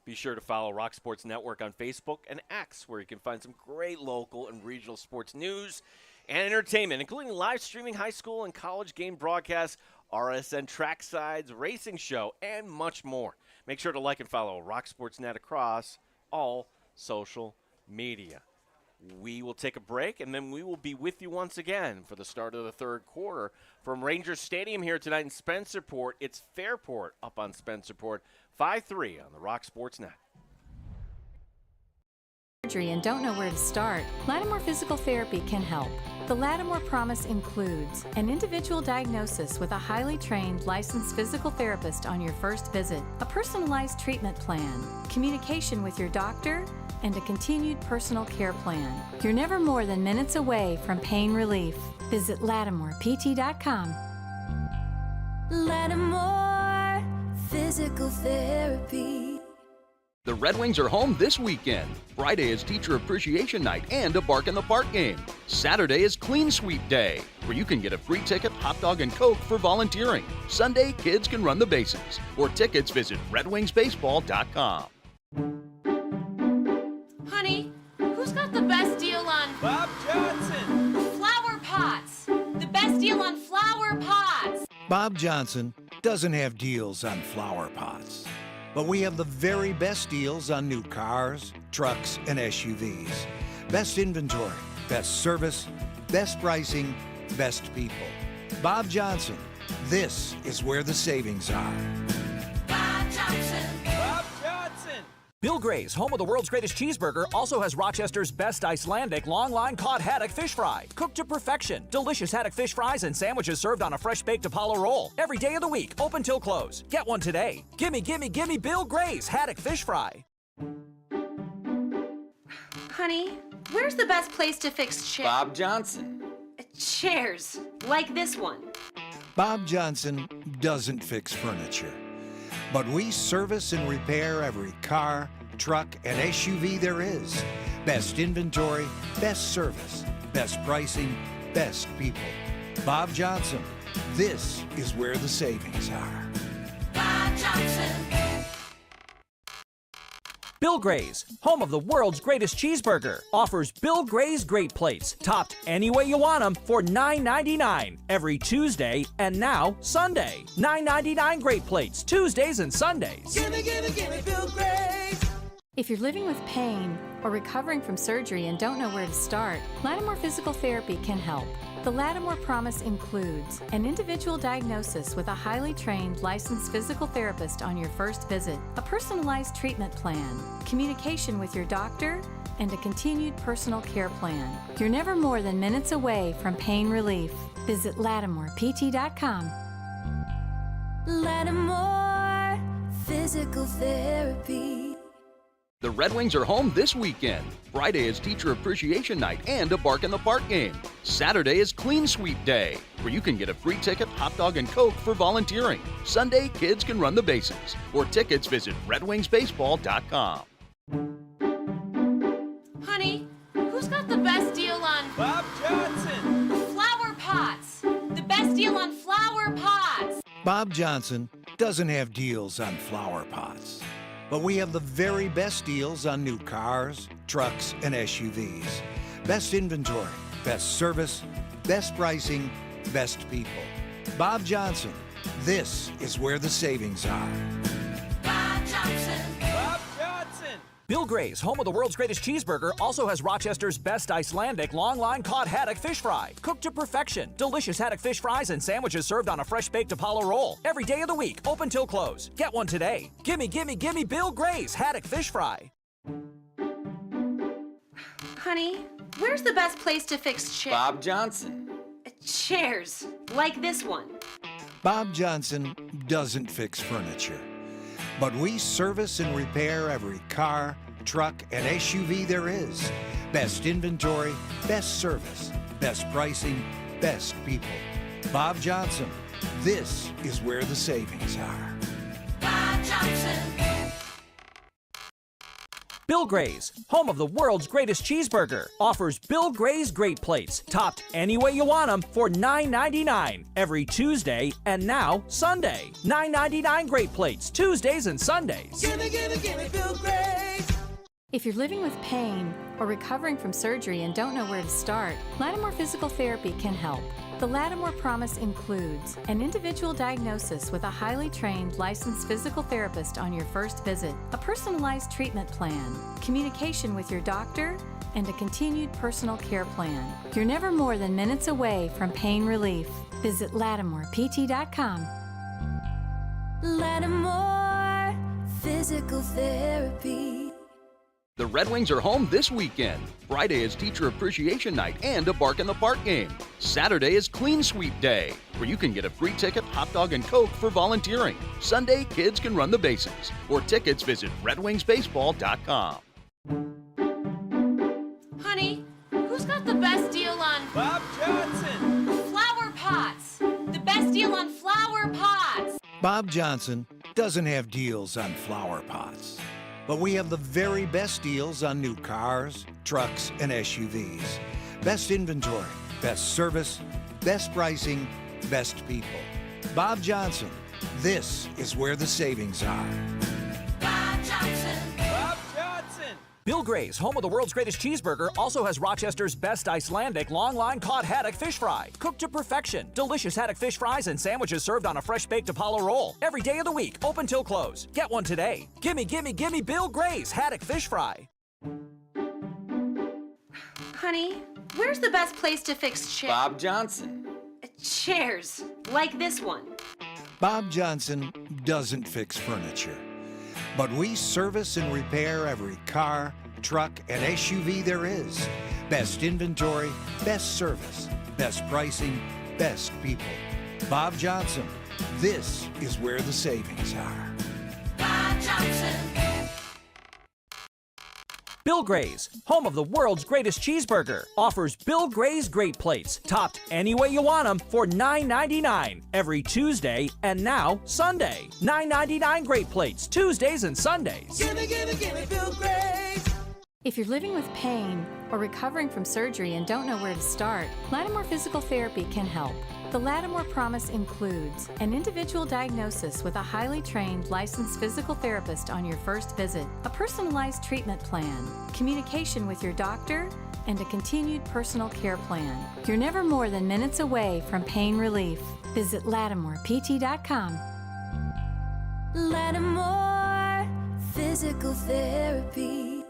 Be sure to follow Rock Sports Network on Facebook and X, where you can find some great local and regional sports news and entertainment, including live streaming high school and college game broadcasts, RSN tracksides, racing show, and much more. Make sure to like and follow Rock Sports Net across all social media. We will take a break, and then we will be with you once again for the start of the third quarter. From Rangers Stadium here tonight in Spencerport, it's Fairport up on Spencerport, 5-3 on the Rock Sports Net. And don't know where to start? Lattimore Physical Therapy can help. The Lattimore Promise includes an individual diagnosis with a highly trained licensed physical therapist on your first visit, a personalized treatment plan, communication with your doctor, and a continued personal care plan. You're never more than minutes away from pain relief. Visit LattimorePT.com. Lattimore Physical Therapy. The Red Wings are home this weekend. Friday is Teacher Appreciation Night and a Bark in the Park game. Saturday is Clean Sweep Day, where you can get a free ticket, hot dog, and Coke for volunteering. Sunday, kids can run the bases. For tickets, visit redwingsbaseball.com. Honey, who's got the best deal on Bob Johnson. flower pots? The best deal on flower pots. Bob Johnson doesn't have deals on flower pots, but we have the very best deals on new cars, trucks, and SUVs. Best inventory, best service, best pricing, best people. Bob Johnson, this is where the savings are. Bob Johnson. Bob Johnson. Bill Gray's, home of the world's greatest cheeseburger, also has Rochester's best Icelandic long-line cod haddock fish fry. Cooked to perfection. Delicious haddock fish fries and sandwiches served on a fresh-baked Apollo roll. Every day of the week, open till close. Get one today. Gimme, gimme, gimme Bill Gray's haddock fish fry. Honey, where's the best place to fix chairs? Bob Johnson. Chairs, like this one. Bob Johnson doesn't fix furniture, but we service and repair every car, truck, and SUV there is. Best inventory, best service, best pricing, best people. Bob Johnson, this is where the savings are. Bob Johnson. Bill Gray's, home of the world's greatest cheeseburger, offers Bill Gray's Great Plates, topped any way you want them for $9.99 every Tuesday and now Sunday. $9.99 Great Plates, Tuesdays and Sundays. Gimme, gimme, gimme Bill Gray's. If you're living with pain or recovering from surgery and don't know where to start, Lattimore Physical Therapy can help. The Lattimore Promise includes an individual diagnosis with a highly trained licensed physical therapist on your first visit, a personalized treatment plan, communication with your doctor, and a continued personal care plan. You're never more than minutes away from pain relief. Visit LattimorePT.com. Lattimore Physical Therapy. The Red Wings are home this weekend. Friday is Teacher Appreciation Night and a Bark in the Park game. Saturday is Clean Sweep Day, where you can get a free ticket, hot dog, and Coke for volunteering. Sunday, kids can run the bases. For tickets, visit redwingsbaseball.com. Honey, who's got the best deal on Bob Johnson. flower pots? The best deal on flower pots. Bob Johnson doesn't have deals on flower pots, but we have the very best deals on new cars, trucks, and SUVs. Best inventory, best service, best pricing, best people. Bob Johnson, this is where the savings are. Bob Johnson. Bob Johnson. Bill Gray's, home of the world's greatest cheeseburger, also has Rochester's best Icelandic long-line cod haddock fish fry. Cooked to perfection. Delicious haddock fish fries and sandwiches served on a fresh-baked Apollo roll. Every day of the week, open till close. Get one today. Gimme, gimme, gimme Bill Gray's haddock fish fry. Honey, where's the best place to fix chairs? Bob Johnson. Chairs, like this one. Bob Johnson doesn't fix furniture, but we service and repair every car, truck, and SUV there is. Best inventory, best service, best pricing, best people. Bob Johnson, this is where the savings are. Bob Johnson. Bill Gray's, home of the world's greatest cheeseburger, offers Bill Gray's Great Plates, topped any way you want them for $9.99 every Tuesday and now Sunday. $9.99 Great Plates, Tuesdays and Sundays. Gimme, gimme, gimme Bill Gray's. If you're living with pain or recovering from surgery and don't know where to start, Lattimore Physical Therapy can help. The Lattimore Promise includes an individual diagnosis with a highly trained licensed physical therapist on your first visit, a personalized treatment plan, communication with your doctor, and a continued personal care plan. You're never more than minutes away from pain relief. Visit LattimorePT.com. Lattimore Physical Therapy. The Red Wings are home this weekend. Friday is Teacher Appreciation Night and a Bark in the Park game. Saturday is Clean Sweep Day, where you can get a free ticket, hot dog, and Coke for volunteering. Sunday, kids can run the bases. For tickets, visit redwingsbaseball.com. Honey, who's got the best deal on Bob Johnson. flower pots? The best deal on flower pots. Bob Johnson doesn't have deals on flower pots, but we have the very best deals on new cars, trucks, and SUVs. Best inventory, best service, best pricing, best people. Bob Johnson, this is where the savings are. Bob Johnson. Bob Johnson. Bill Gray's, home of the world's greatest cheeseburger, also has Rochester's best Icelandic long-line cod haddock fish fry. Cooked to perfection. Delicious haddock fish fries and sandwiches served on a fresh-baked Apollo roll. Every day of the week, open till close. Get one today. Gimme, gimme, gimme Bill Gray's haddock fish fry. Honey, where's the best place to fix chairs? Bob Johnson. Chairs, like this one. Bob Johnson doesn't fix furniture, but we service and repair every car, truck, and SUV there is. Best inventory, best service, best pricing, best people. Bob Johnson, this is where the savings are. Bob Johnson. Bill Gray's, home of the world's greatest cheeseburger, offers Bill Gray's Great Plates, topped any way you want them for $9.99 every Tuesday and now Sunday. $9.99 Great Plates, Tuesdays and Sundays. Gimme, gimme, gimme Bill Gray's. If you're living with pain or recovering from surgery and don't know where to start, Lattimore Physical Therapy can help. The Lattimore Promise includes an individual diagnosis with a highly trained licensed physical therapist on your first visit, a personalized treatment plan, communication with your doctor, and a continued personal care plan. You're never more than minutes away from pain relief. Visit LattimorePT.com. Lattimore Physical Therapy.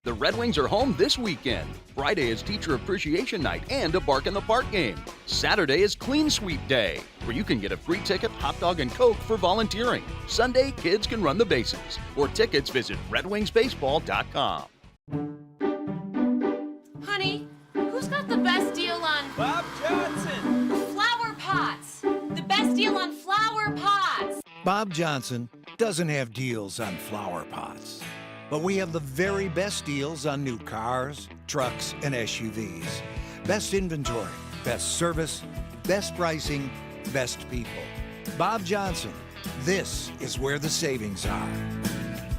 The Red Wings are home this weekend. Friday is Teacher Appreciation Night and a Bark in the Park game. Saturday is Clean Sweep Day, where you can get a free ticket, hot dog, and Coke for volunteering. Sunday, kids can run the bases. For tickets, visit redwingsbaseball.com. Honey, who's got the best deal on Bob Johnson. flower pots? The best deal on flower pots. Bob Johnson doesn't have deals on flower pots, but we have the very best deals on new cars, trucks, and SUVs. Best inventory, best service, best pricing, best people. Bob Johnson, this is where the savings are.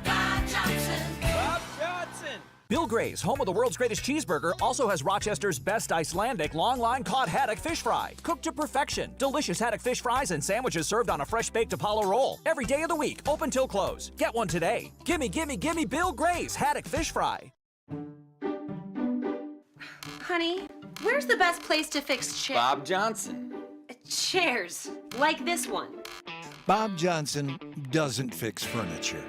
Bob Johnson. Bob Johnson. Bill Gray's, home of the world's greatest cheeseburger, also has Rochester's best Icelandic long-line cod haddock fish fry. Cooked to perfection. Delicious haddock fish fries and sandwiches served on a fresh-baked Apollo roll. Every day of the week, open till close. Get one today. Gimme, gimme, gimme Bill Gray's haddock fish fry. Honey, where's the best place to fix chairs? Bob Johnson. Chairs, like this one. Bob Johnson doesn't fix furniture,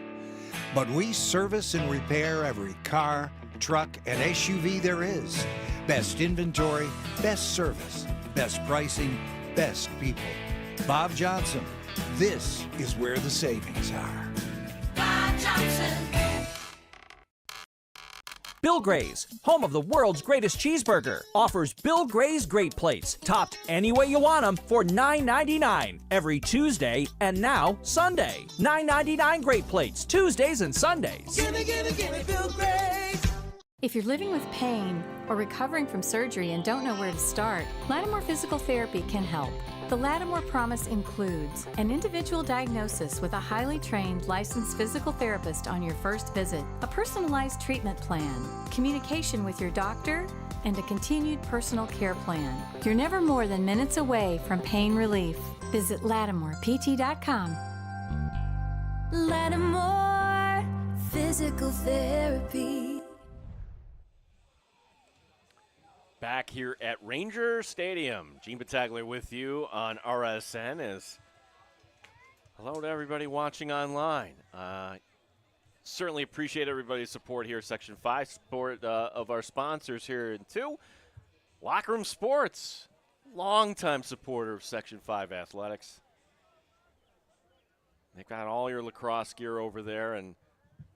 But we service and repair every car, truck, and SUV there is. Best inventory, best service, best pricing, best people. Bob Johnson, this is where the savings are. Bob Johnson. Bill Gray's, home of the world's greatest cheeseburger, offers Bill Gray's Great Plates, topped any way you want them for $9.99 every Tuesday and now Sunday. $9.99 Great Plates, Tuesdays and Sundays. Gimme, gimme, gimme Bill Gray's. If you're living with pain or recovering from surgery and don't know where to start, Lattimore Physical Therapy can help. The Lattimore Promise includes an individual diagnosis with a highly trained licensed physical therapist on your first visit, a personalized treatment plan, communication with your doctor, and a continued personal care plan. You're never more than minutes away from pain relief. Visit LattimorePT.com. Lattimore Physical Therapy. Back here at Ranger Stadium. Gene Battaglia with you on RSN. Hello to everybody watching online. Certainly appreciate everybody's support here. Section 5 support of our sponsors here. And 2, Locker Room Sports. Longtime supporter of Section 5 Athletics. They've got all your lacrosse gear over there, and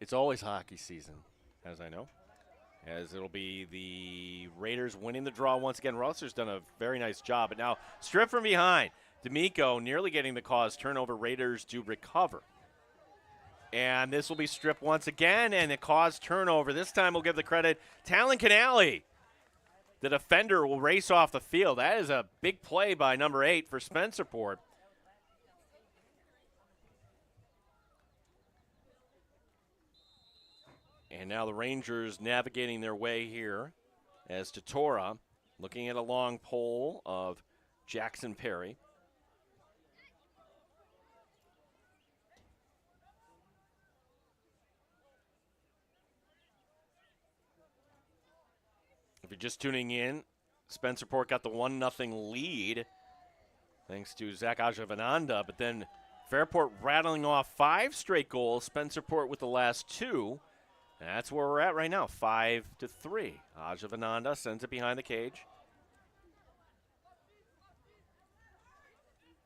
it's always hockey season, as I know. As it'll be the Raiders winning the draw once again. Rosser's done a very nice job. But now, strip from behind. D'Amico nearly getting the cause. Turnover, Raiders to recover. And this will be stripped once again, and the cause turnover. This time we'll give the credit. Talon Canale. The defender will race off the field. That is a big play by number 8 for Spencerport. And now the Rangers navigating their way here as Totora looking at a long pole of Jackson Perry. If you're just tuning in, Spencerport got the 1-0 lead thanks to Zach Ajavananda, but then Fairport rattling off 5 straight goals, Spencerport with the last 2. That's where we're at right now, 5-3. Ajavananda sends it behind the cage.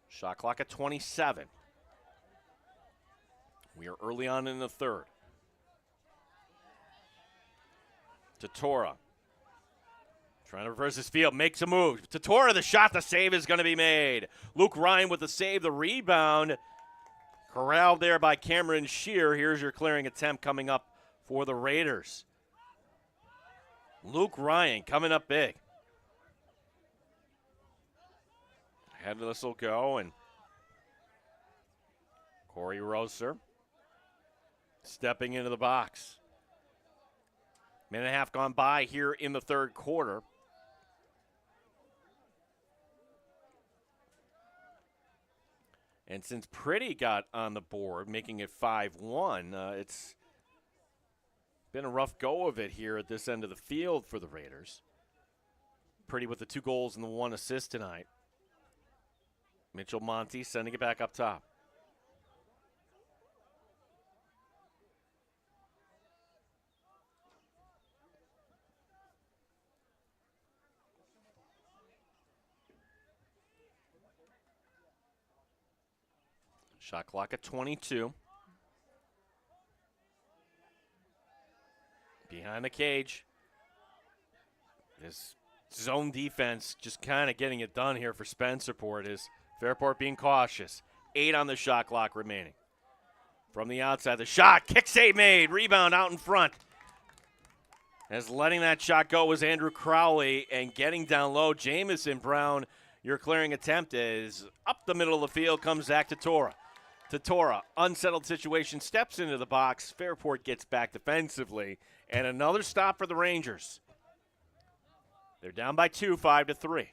Shot clock at 27. We are early on in the third. Totora. Trying to reverse his field, makes a move. Totora, the shot, the save is going to be made. Luke Ryan with the save, the rebound. Corralled there by Cameron Shear. Here's your clearing attempt coming up for the Raiders. Luke Ryan coming up big. Headless will go, and Corey Roser stepping into the box. Minute and a half gone by here in the third quarter. And since Pretty got on the board, making it 5-1, it's been a rough go of it here at this end of the field for the Raiders. Pretty with the 2 goals and the 1 assist tonight. Mitchell Monty sending it back up top. Shot clock at 22. Behind the cage. This zone defense just kind of getting it done here for Spencerport. Is Fairport being cautious. 8 on the shot clock remaining. From the outside, the shot, kick save made, rebound out in front. As letting that shot go was Andrew Crowley, and getting down low, Jamison Brown, your clearing attempt is up the middle of the field comes Zach Totora. Totora, unsettled situation, steps into the box. Fairport gets back defensively, and another stop for the Rangers. They're down by 2, 5-3.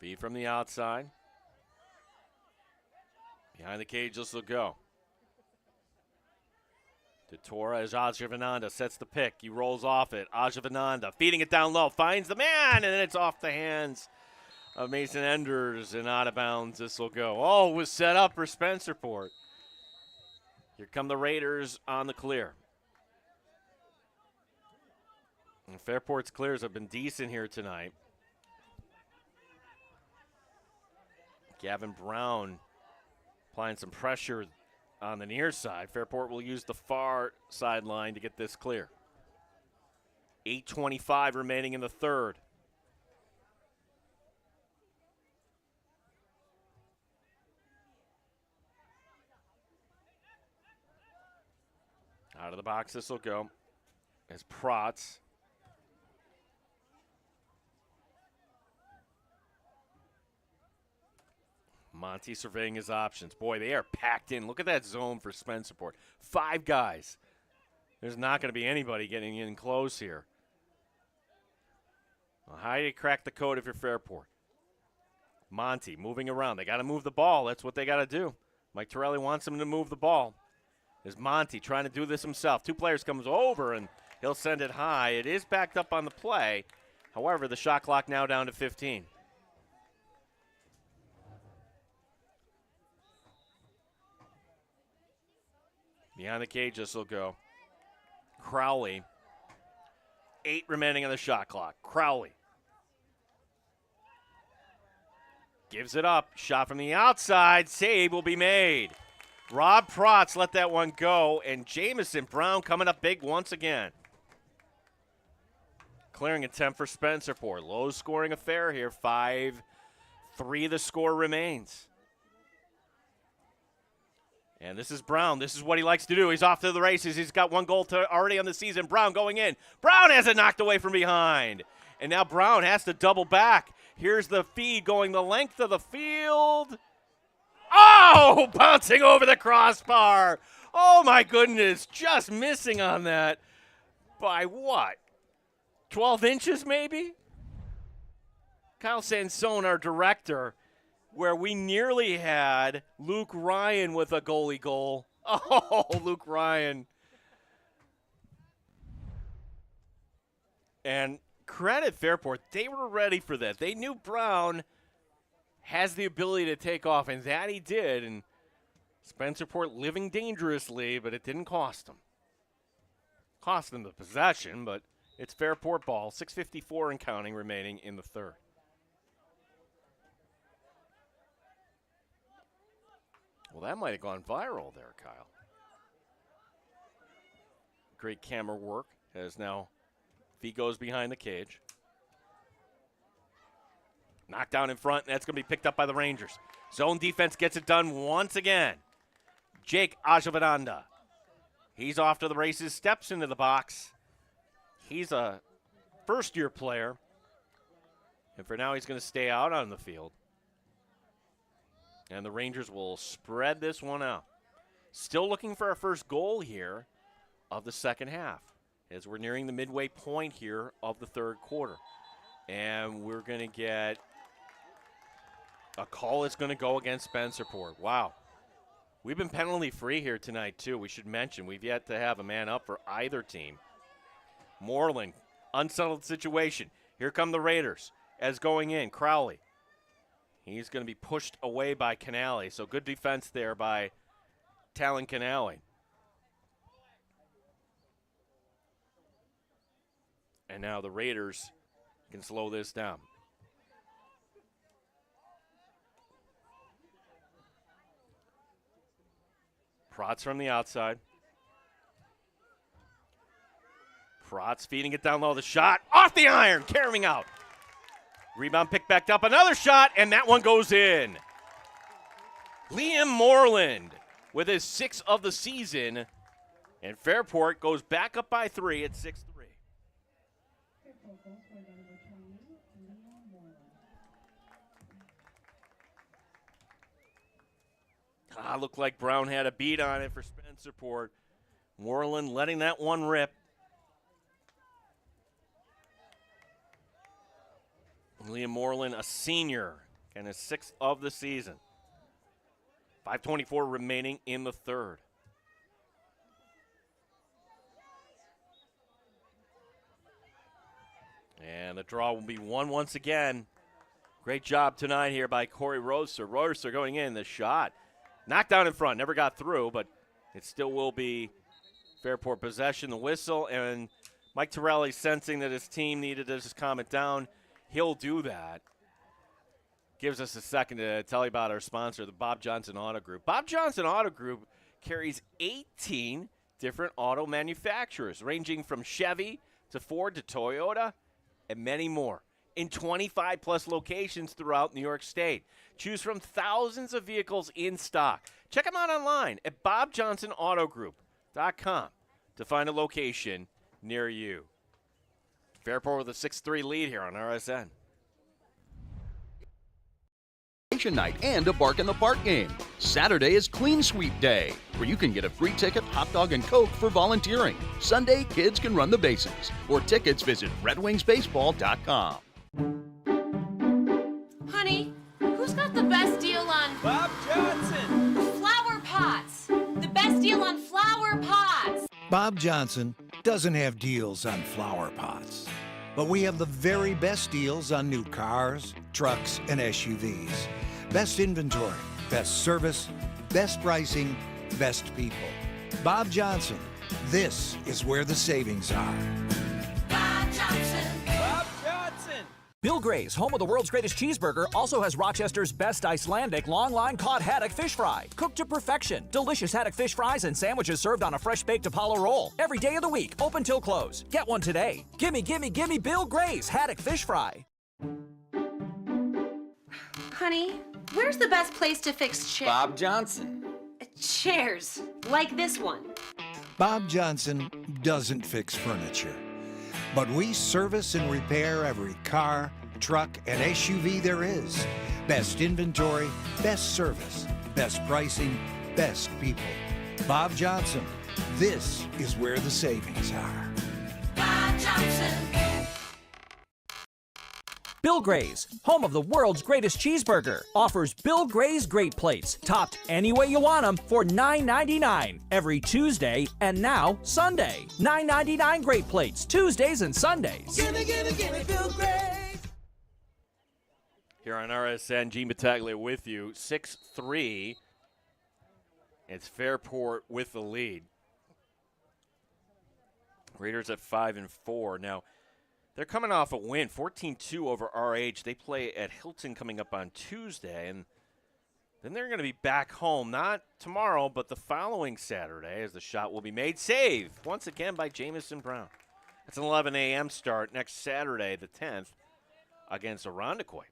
Feed from the outside. Behind the cage, this will go. To Torres, Ajavananda sets the pick. He rolls off it. Ajavananda feeding it down low, finds the man, and then it's off the hands of Mason Enders and out of bounds. This will go. Oh, it was set up for Spencerport. Here come the Raiders on the clear. And Fairport's clears have been decent here tonight. Gavin Brown applying some pressure on the near side. Fairport will use the far sideline to get this clear. 8:25 remaining in the third. Out of the box this will go as Protz. Monty surveying his options. Boy, they are packed in. Look at that zone for Spencerport. 5 guys. There's not going to be anybody getting in close here. Well, how do you crack the code if you're Fairport? Monty moving around. They got to move the ball. That's what they got to do. Mike Torelli wants them to move the ball. There's Monty trying to do this himself. 2 players comes over, and he'll send it high. It is backed up on the play. However, the shot clock now down to 15. Behind the cage, this will go. Crowley. 8 remaining on the shot clock. Crowley. Gives it up. Shot from the outside. Save will be made. Rob Protz let that one go. And Jamison Brown coming up big once again. Clearing attempt for Spencerport. Low scoring affair here. 5-3 the score remains. And this is Brown. This is what he likes to do. He's off to the races. He's got 1 goal already on the season. Brown going in. Brown has it knocked away from behind. And now Brown has to double back. Here's the feed going the length of the field. Oh, bouncing over the crossbar. Oh, my goodness. Just missing on that. By what? 12 inches maybe? Kyle Sansone, our director, where we nearly had Luke Ryan with a goalie goal. Oh, Luke Ryan. And credit Fairport, they were ready for that. They knew Brown has the ability to take off, and that he did. And Spencerport living dangerously, but it didn't cost them. Cost them the possession, but it's Fairport ball. 6:54 and counting remaining in the third. Well, that might have gone viral there, Kyle. Great camera work as now feet goes behind the cage. Knocked down in front, and that's going to be picked up by the Rangers. Zone defense gets it done once again. Jake Ajavananda. He's off to the races, steps into the box. He's a first-year player, and for now he's going to stay out on the field. And the Rangers will spread this one out. Still looking for our first goal here of the second half as we're nearing the midway point here of the third quarter. And we're going to get a call that's going to go against Spencerport. Wow. We've been penalty-free here tonight, too. We should mention we've yet to have a man up for either team. Moreland, unsettled situation. Here come the Raiders as going in. Crowley. He's going to be pushed away by Canale, so good defense there by Talon Canale. And now the Raiders can slow this down. Protz from the outside. Protz feeding it down low. The shot off the iron, carrying out. Rebound picked back up, another shot, and that one goes in. Liam Moreland with his 6th of the season, and Fairport goes back up by 3 at 6-3. Looked like Brown had a beat on it for Spencerport. Moreland letting that one rip. Liam Moreland, a senior, and his 6th of the season. 5:24 remaining in the third. And the draw will be one once again. Great job tonight here by Corey Roser. Roser going in, the shot. Knocked down in front, never got through, but it still will be Fairport possession, the whistle, and Mike Torelli sensing that his team needed to just calm it down. He'll do that. Gives us a second to tell you about our sponsor, the Bob Johnson Auto Group. Bob Johnson Auto Group carries 18 different auto manufacturers, ranging from Chevy to Ford to Toyota and many more, in 25-plus locations throughout New York State. Choose from thousands of vehicles in stock. Check them out online at bobjohnsonautogroup.com to find a location near you. Fairport with a 6-3 lead here on RSN. Night and a Bark in the Park game. Saturday is Clean Sweep Day, where you can get a free ticket, hot dog, and Coke for volunteering. Sunday, kids can run the bases. For tickets, visit redwingsbaseball.com. Honey, who's got the best deal on Bob Johnson. flower pots? The best deal on flower pots. Bob Johnson doesn't have deals on flower pots, but we have the very best deals on new cars, trucks, and SUVs. Best inventory, best service, best pricing, best people. Bob Johnson, this is where the savings are. Bob Johnson. Bob Johnson. Bill Gray's, home of the world's greatest cheeseburger, also has Rochester's best Icelandic long-line cod haddock fish fry. Cooked to perfection. Delicious haddock fish fries and sandwiches served on a fresh-baked Apollo roll. Every day of the week, open till close. Get one today. Gimme, gimme, gimme Bill Gray's haddock fish fry. Honey, where's the best place to fix chairs? Bob Johnson. Chairs, like this one. Bob Johnson doesn't fix furniture, but we service and repair every car, truck, and SUV there is. Best inventory, best service, best pricing, best people. Bob Johnson, this is where the savings are. Bob Johnson. Bill Gray's, home of the world's greatest cheeseburger, offers Bill Gray's Great Plates, topped any way you want them, for $9.99 every Tuesday and now Sunday. $9.99 Great Plates, Tuesdays and Sundays. Gimme, gimme, gimme Bill Gray. Here on RSN, Gene Battaglia with you. 6-3. It's Fairport with the lead. Raiders at 5-4. Now, they're coming off a win, 14-2 over RH. They play at Hilton coming up on Tuesday, and then they're going to be back home, not tomorrow, but the following Saturday, as the shot will be made. Save, once again, by Jamison Brown. It's an 11 a.m. start next Saturday, the 10th, against Irondequoit.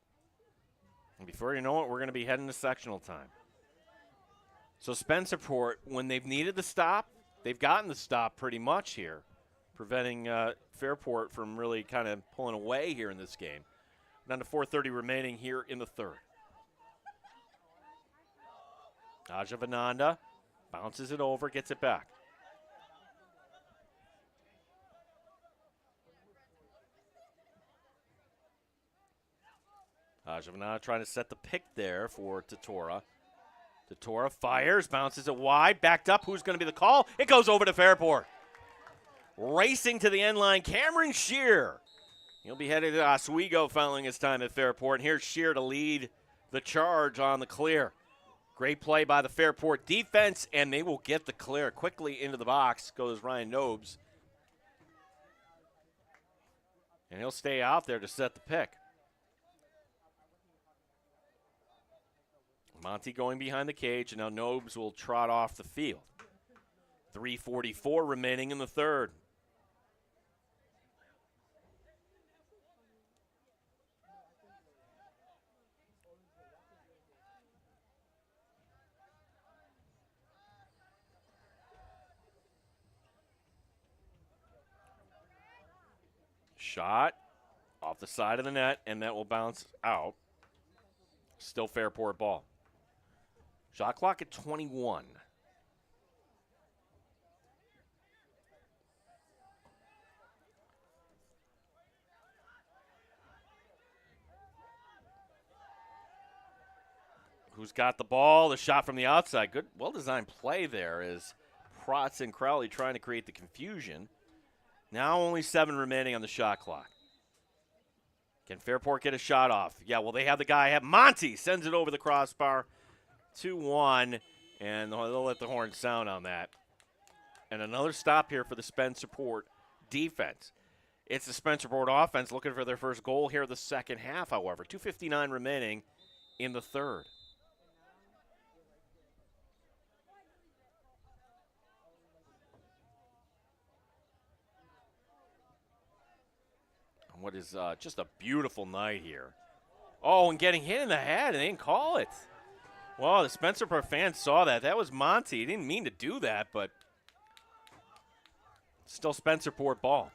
And before you know it, we're going to be heading to sectional time. So Spencerport, when they've needed the stop, they've gotten the stop pretty much here, preventing Fairport from really kind of pulling away here in this game. Down to 4:30 remaining here in the third. Aja Vananda bounces it over, gets it back. Aja Vananda trying to set the pick there for Totora. Totora fires, bounces it wide, backed up. Who's going to be the call? It goes over to Fairport. Racing to the end line, Cameron Shear. He'll be headed to Oswego following his time at Fairport. And here's Shear to lead the charge on the clear. Great play by the Fairport defense, and they will get the clear. Quickly into the box goes Ryan Nobes. And he'll stay out there to set the pick. Monty going behind the cage, and now Nobes will trot off the field. 3:44 remaining in the third. Shot off the side of the net, and that will bounce out. Still Fairport ball. Shot clock at 21. Who's got the ball? The shot from the outside. Good, well-designed play there as Protz and Crowley trying to create the confusion. Now only 7 remaining on the shot clock. Can Fairport get a shot off? Yeah, well, they have the guy. Monty sends it over the crossbar. 2-1, and they'll let the horn sound on that. And another stop here for the Spencerport defense. It's the Spencerport offense looking for their first goal here in the second half, however. 2:59 remaining in the third. What is just a beautiful night here. Oh, and getting hit in the head, and they didn't call it. Well, the Spencerport fans saw that. That was Monty. He didn't mean to do that, but still Spencerport ball.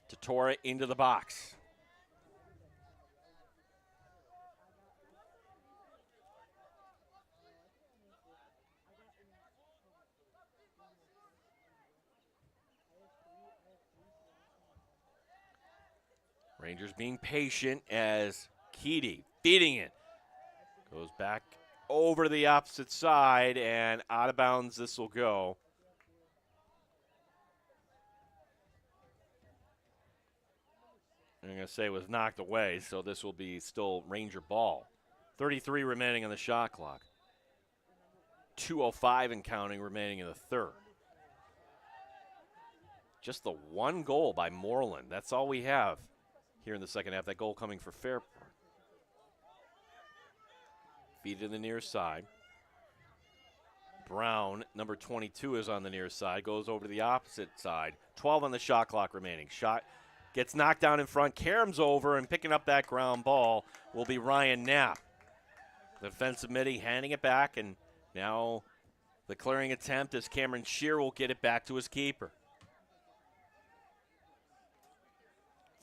Tortora into the box. Rangers being patient as Keedy feeding it. Goes back over to the opposite side and out of bounds this will go. I'm going to say it was knocked away, so this will be still Ranger ball. 33 remaining on the shot clock. 2:05 and counting remaining in the third. Just the one goal by Moreland. That's all we have here in the second half. That goal coming for Fairport. Feed to the near side. Brown, number 22, is on the near side. Goes over to the opposite side. 12 on the shot clock remaining. Shot gets knocked down in front. Karam's over, and picking up that ground ball will be Ryan Knapp. The defensive midi handing it back, and now the clearing attempt as Cameron Shear will get it back to his keeper.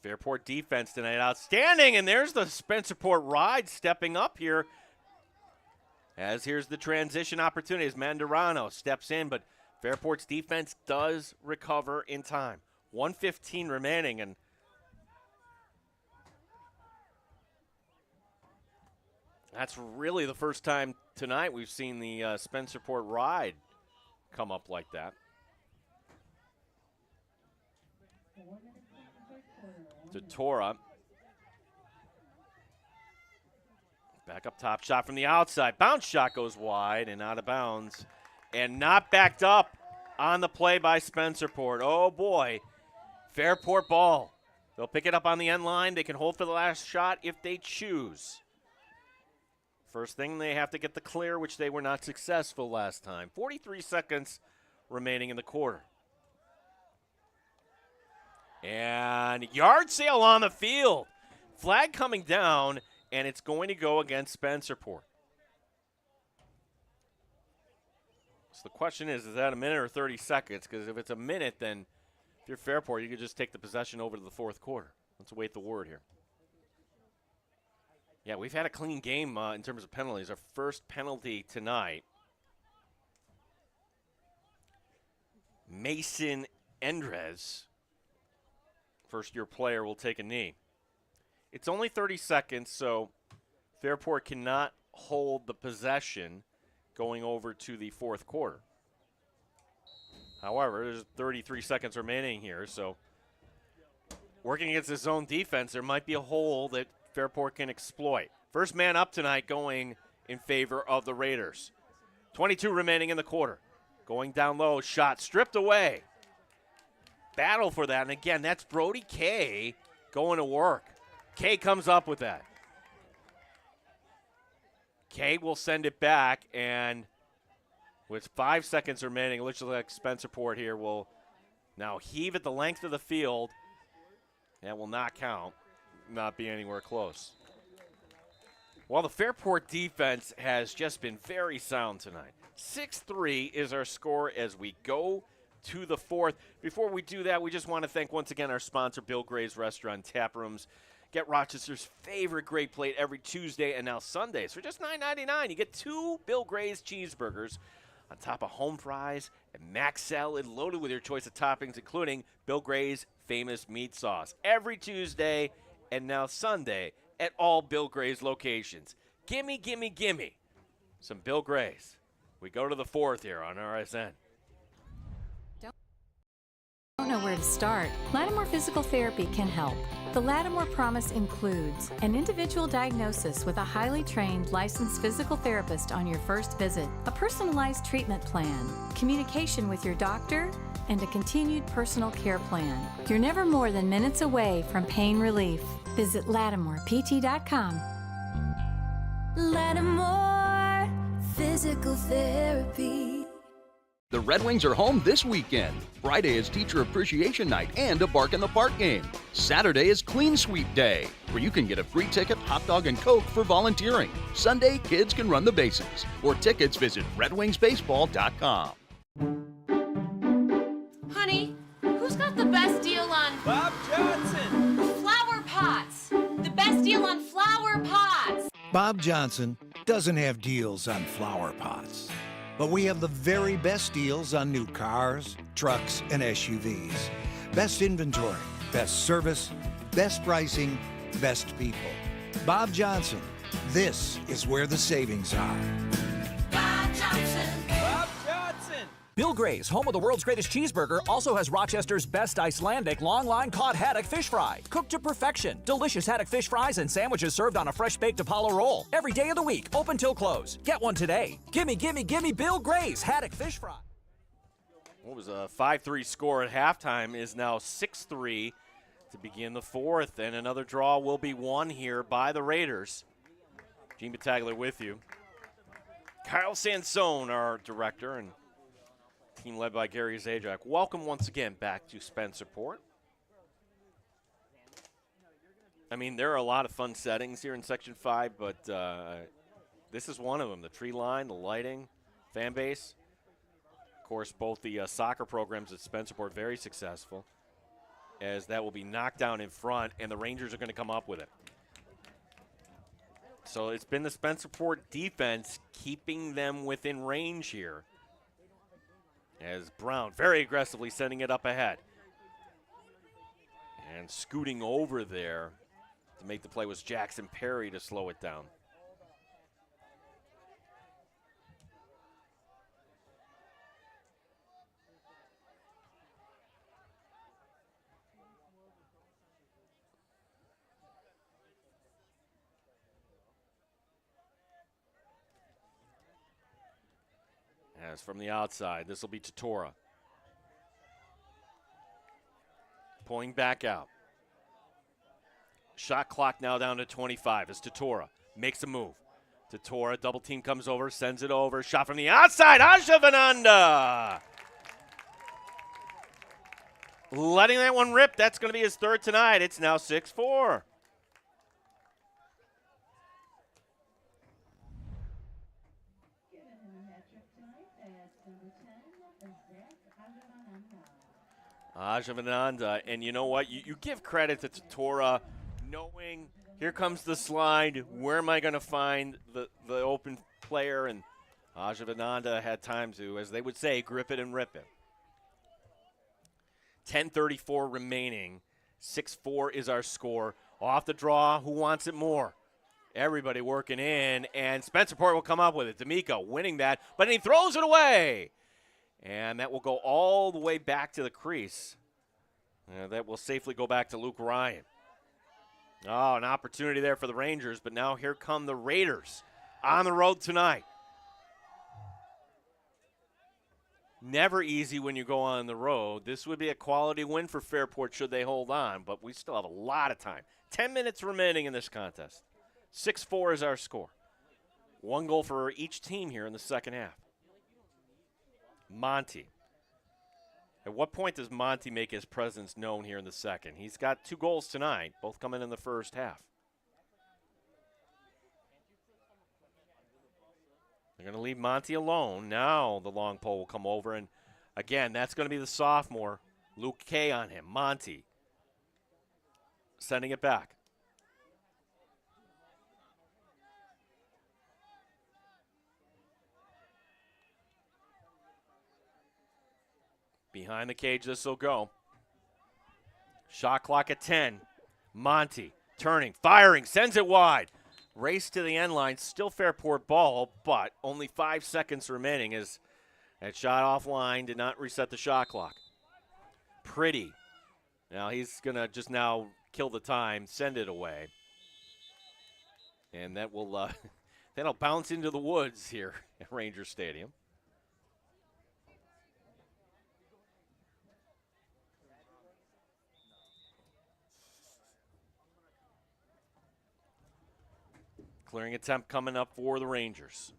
Fairport defense tonight outstanding, and there's the Spencerport Ride stepping up here. As here's the transition opportunity as Mandarano steps in, but Fairport's defense does recover in time. 1:15 remaining, and that's really the first time tonight we've seen the Spencerport Ride come up like that. Tortora. Back up top, shot from the outside. Bounce shot goes wide and out of bounds. And not backed up on the play by Spencerport. Oh, boy. Fairport ball. They'll pick it up on the end line. They can hold for the last shot if they choose. First thing, they have to get the clear, which they were not successful last time. 43 seconds remaining in the quarter. And yard sale on the field. Flag coming down, and it's going to go against Spencerport. So the question is that a minute or 30 seconds? Because if it's a minute, then if you're Fairport, you could just take the possession over to the fourth quarter. Let's await the word here. Yeah, we've had a clean game in terms of penalties. Our first penalty tonight. Mason Endres, first-year player, will take a knee. It's only 30 seconds, so Fairport cannot hold the possession going over to the fourth quarter. However, there's 33 seconds remaining here, so working against his own defense, there might be a hole that Fairport can exploit. First man up tonight going in favor of the Raiders. 22 remaining in the quarter. Going down low, shot stripped away. Battle for that, and again, that's Brody Kay going to work. Kay comes up with that. Kay will send it back, and with 5 seconds remaining, it looks like Spencerport here will now heave at the length of the field. That will not count, not be anywhere close. Well, the Fairport defense has just been very sound tonight. 6-3 is our score as we go to the fourth. Before we do that, we just want to thank once again our sponsor, Bill Gray's Restaurant Tap Rooms. Get Rochester's favorite great plate every Tuesday and now Sundays. For just $9.99, you get 2 Bill Gray's cheeseburgers on top of home fries and mac salad loaded with your choice of toppings, including Bill Gray's famous meat sauce. Every Tuesday and now Sunday at all Bill Gray's locations. Gimme, gimme, gimme some Bill Gray's. We go to the fourth here on RSN. Don't know where where to start, Lattimore Physical Therapy can help. The Lattimore Promise includes an individual diagnosis with a highly trained licensed physical therapist on your first visit, a personalized treatment plan, communication with your doctor, and a continued personal care plan. You're never more than minutes away from pain relief. Visit LattimorePT.com. Lattimore Physical Therapy. The Red Wings are home this weekend. Friday is Teacher Appreciation Night and a Bark in the Park game. Saturday is Clean Sweep Day, where you can get a free ticket, hot dog, and Coke for volunteering. Sunday, kids can run the bases. For tickets, visit redwingsbaseball.com. Honey, who's got the best deal on Bob Johnson. flower pots? The best deal on flower pots. Bob Johnson doesn't have deals on flower pots, but we have the very best deals on new cars, trucks, and SUVs. Best inventory, best service, best pricing, best people. Bob Johnson, this is where the savings are. Bob Johnson. Bob Johnson. Bill Gray's, home of the world's greatest cheeseburger, also has Rochester's best Icelandic long-line cod haddock fish fry. Cooked to perfection. Delicious haddock fish fries and sandwiches served on a fresh-baked Apollo roll. Every day of the week, open till close. Get one today. Gimme, gimme, gimme Bill Gray's haddock fish fry. What was a 5-3 score at halftime is now 6-3 to begin the fourth, and another draw will be won here by the Raiders. Gene Battaglia with you. Kyle Sansone, our director, and team led by Gary Zajac. Welcome once again back to Spencerport. I mean, there are a lot of fun settings here in Section 5, but this is one of them. The tree line, the lighting, fan base. Of course, both the soccer programs at Spencerport very successful, as that will be knocked down in front, and the Rangers are going to come up with it. So it's been the Spencerport defense keeping them within range here, as Brown very aggressively sending it up ahead. And scooting over there to make the play was Jackson Perry to slow it down. As from the outside, this will be Totora. Pulling back out. Shot clock now down to 25 as Totora makes a move. Totora, double team comes over, sends it over. Shot from the outside, Ashavananda. Letting that one rip. That's going to be his third tonight. It's now 6-4. Ashavananda, and you know what? You give credit to Totora, knowing here comes the slide. Where am I going to find the open player? And Ashavananda had time to, as they would say, grip it and rip it. 10:34 remaining. 6-4 is our score. Off the draw, who wants it more? Everybody working in, and Spencerport will come up with it. D'Amico winning that, but he throws it away. And that will go all the way back to the crease. That will safely go back to Luke Ryan. Oh, an opportunity there for the Rangers, but now here come the Raiders on the road tonight. Never easy when you go on the road. This would be a quality win for Fairport should they hold on, but we still have a lot of time. 10 minutes remaining in this contest. 6-4 is our score. One goal for each team here in the second half. Monty. At what point does Monty make his presence known here in the second? He's got 2 goals tonight, both coming in the first half. They're going to leave Monty alone. Now the long pole will come over, and again, that's going to be the sophomore, Luke K on him. Monty sending it back. Behind the cage, this will go. Shot clock at 10. Monty turning, firing, sends it wide. Race to the end line, still Fairport ball, but only 5 seconds remaining as that shot offline did not reset the shot clock. Pretty Now he's going to just now kill the time, send it away. And that will that'll bounce into the woods here at Ranger Stadium. Clearing attempt coming up for the Rangers.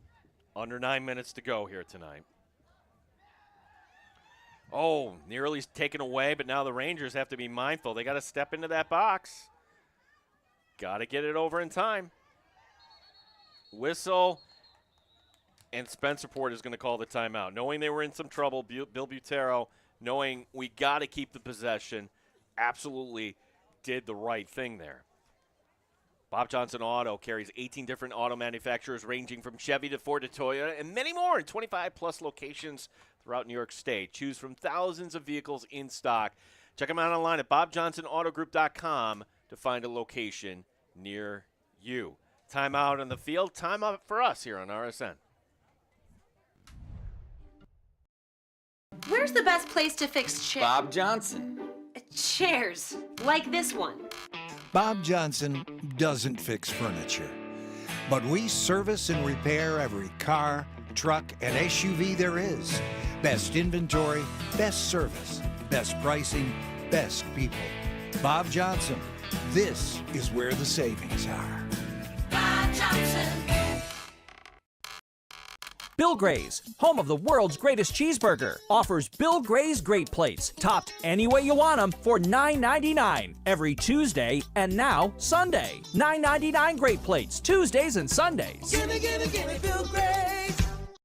Under 9 minutes to go here tonight. Oh, nearly taken away, but now the Rangers have to be mindful. They got to step into that box. Got to get it over in time. Whistle, and Spencerport is going to call the timeout. Knowing they were in some trouble, Bill Butero, knowing we got to keep the possession, absolutely did the right thing there. Bob Johnson Auto carries 18 different auto manufacturers ranging from Chevy to Ford to Toyota and many more in 25-plus locations throughout New York State. Choose from thousands of vehicles in stock. Check them out online at bobjohnsonautogroup.com to find a location near you. Timeout on the field, time up for us here on RSN. Where's the best place to fix chairs? Bob Johnson. Chairs, like this one. Bob Johnson doesn't fix furniture, but we service and repair every car, truck, and SUV there is. Best inventory, best service, best pricing, best people. Bob Johnson, this is where the savings are. Bob Johnson. Bill Gray's, home of the world's greatest cheeseburger, offers Bill Gray's Great Plates, topped any way you want them for $9.99 every Tuesday and now Sunday. $9.99 Great Plates, Tuesdays and Sundays. Gimme, gimme, gimme Bill Gray's.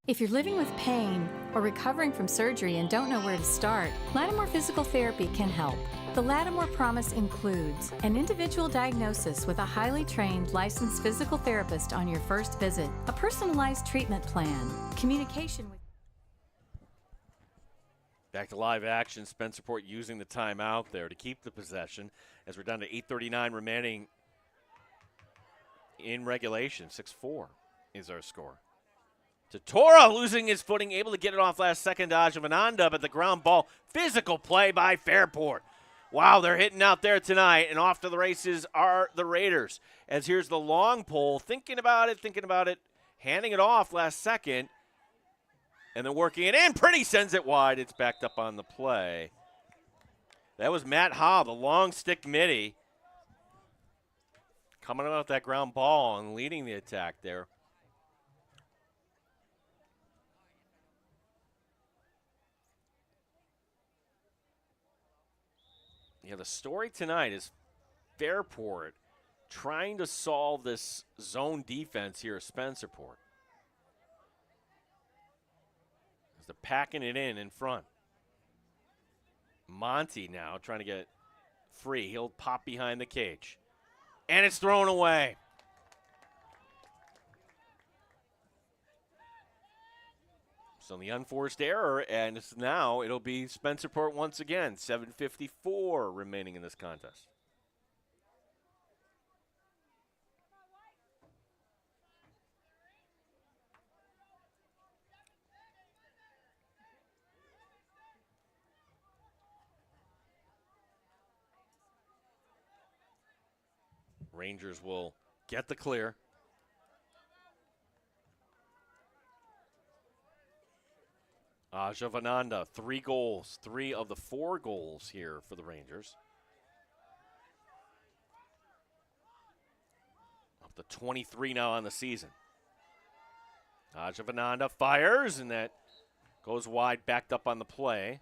If you're living with pain or recovering from surgery and don't know where to start, Lattimore Physical Therapy can help. The Lattimore Promise includes an individual diagnosis with a highly trained licensed physical therapist on your first visit, a personalized treatment plan, communication with... Back to live action. Spencerport using the timeout there to keep the possession as we're down to 8:39 remaining in regulation. 6-4 is our score. Tatora losing his footing, able to get it off last second to Ajavananda, but the ground ball, physical play by Fairport. Wow, they're hitting out there tonight, and off to the races are the Raiders. As here's the long pole, thinking about it, handing it off last second, and then working it in. Pretty sends it wide. It's backed up on the play. That was Matt Howe, the long stick midi, coming out with that ground ball and leading the attack there. Yeah, the story tonight is Fairport trying to solve this zone defense here at Spencerport. As they're packing it in front. Monty now trying to get free. He'll pop behind the cage. And it's thrown away. So the unforced error, and now it'll be Spencerport once again. 7:54 remaining in this contest. Rangers will get the clear. Ajavananda, 3 goals, 3 of the 4 goals here for the Rangers. Up to 23 now on the season. Ajavananda fires, and that goes wide, backed up on the play.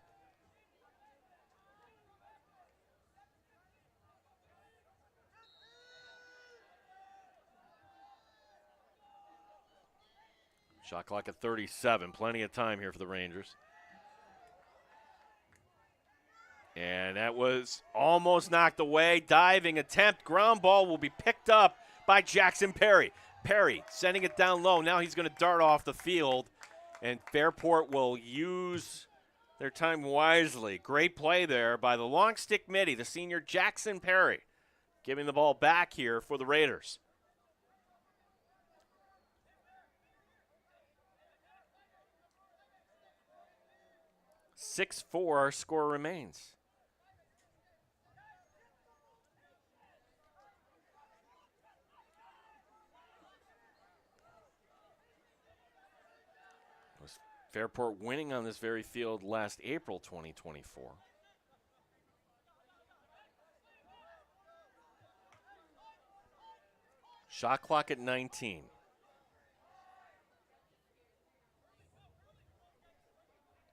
Shot clock at 37. Plenty of time here for the Rangers. And that was almost knocked away. Diving attempt. Ground ball will be picked up by Jackson Perry. Perry sending it down low. Now he's going to dart off the field. And Fairport will use their time wisely. Great play there by the long stick midi, the senior Jackson Perry, giving the ball back here for the Raiders. 6-4, our score remains. Fairport winning on this very field last April 2024. Shot clock at 19.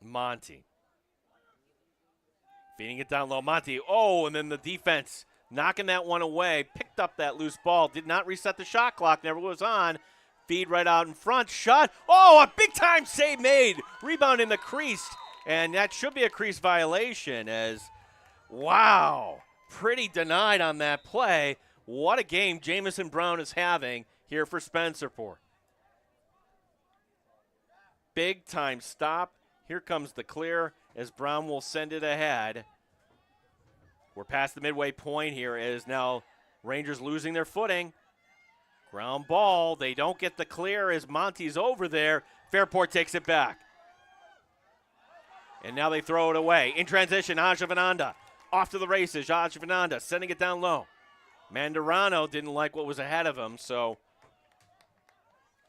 Monty. Feeding it down low. Monty, oh, and then the defense knocking that one away. Picked up that loose ball. Did not reset the shot clock. Never was on. Feed right out in front. Shot. Oh, a big-time save made. Rebound in the crease. And that should be a crease violation as, wow, pretty denied on that play. What a game Jamison Brown is having here for Spencerport. Big-time stop. Here comes the clear as Brown will send it ahead. We're past the midway point here as now Rangers losing their footing. Ground ball. They don't get the clear as Monty's over there. Fairport takes it back. And now they throw it away. In transition, Ajavananda. Off to the races. Ajavananda sending it down low. Mandarano didn't like what was ahead of him, so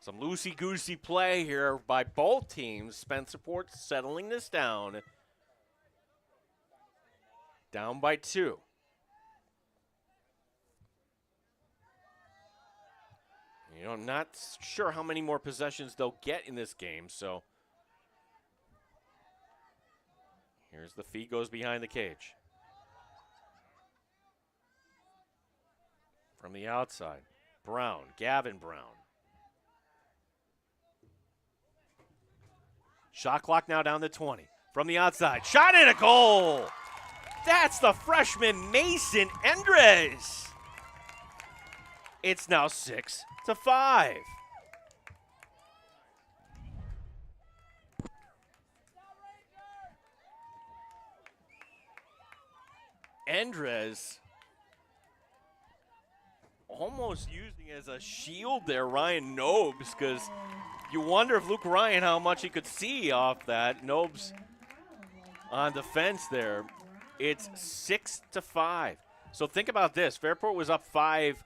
some loosey-goosey play here by both teams. Spencerport settling this down. Down by 2. You know, I'm not sure how many more possessions they'll get in this game, so here's the feed goes behind the cage. From the outside, Brown, Gavin Brown. Shot clock now down to 20. From the outside, shot and a goal! That's the freshman Mason Endres. It's now 6-5. Endres almost using as a shield there, Ryan Nobes, because you wonder if Luke Ryan how much he could see off that. Nobes on defense there. It's 6-5. So think about this. Fairport was up 5-1.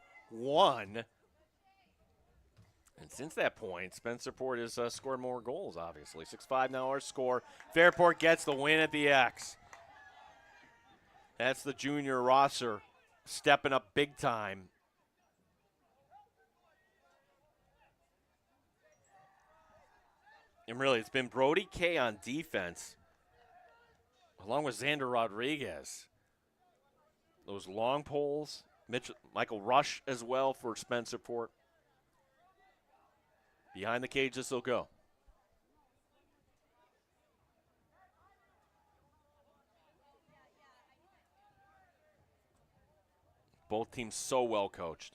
And since that point, Spencerport has scored more goals, obviously. 6-5 now our score. Fairport gets the win at the X. That's the junior Rosser stepping up big time. And really, it's been Brody K on defense, along with Xander Rodriguez. Those long poles. Michael Rush as well for Spencerport. Behind the cage, this will go. Both teams so well coached.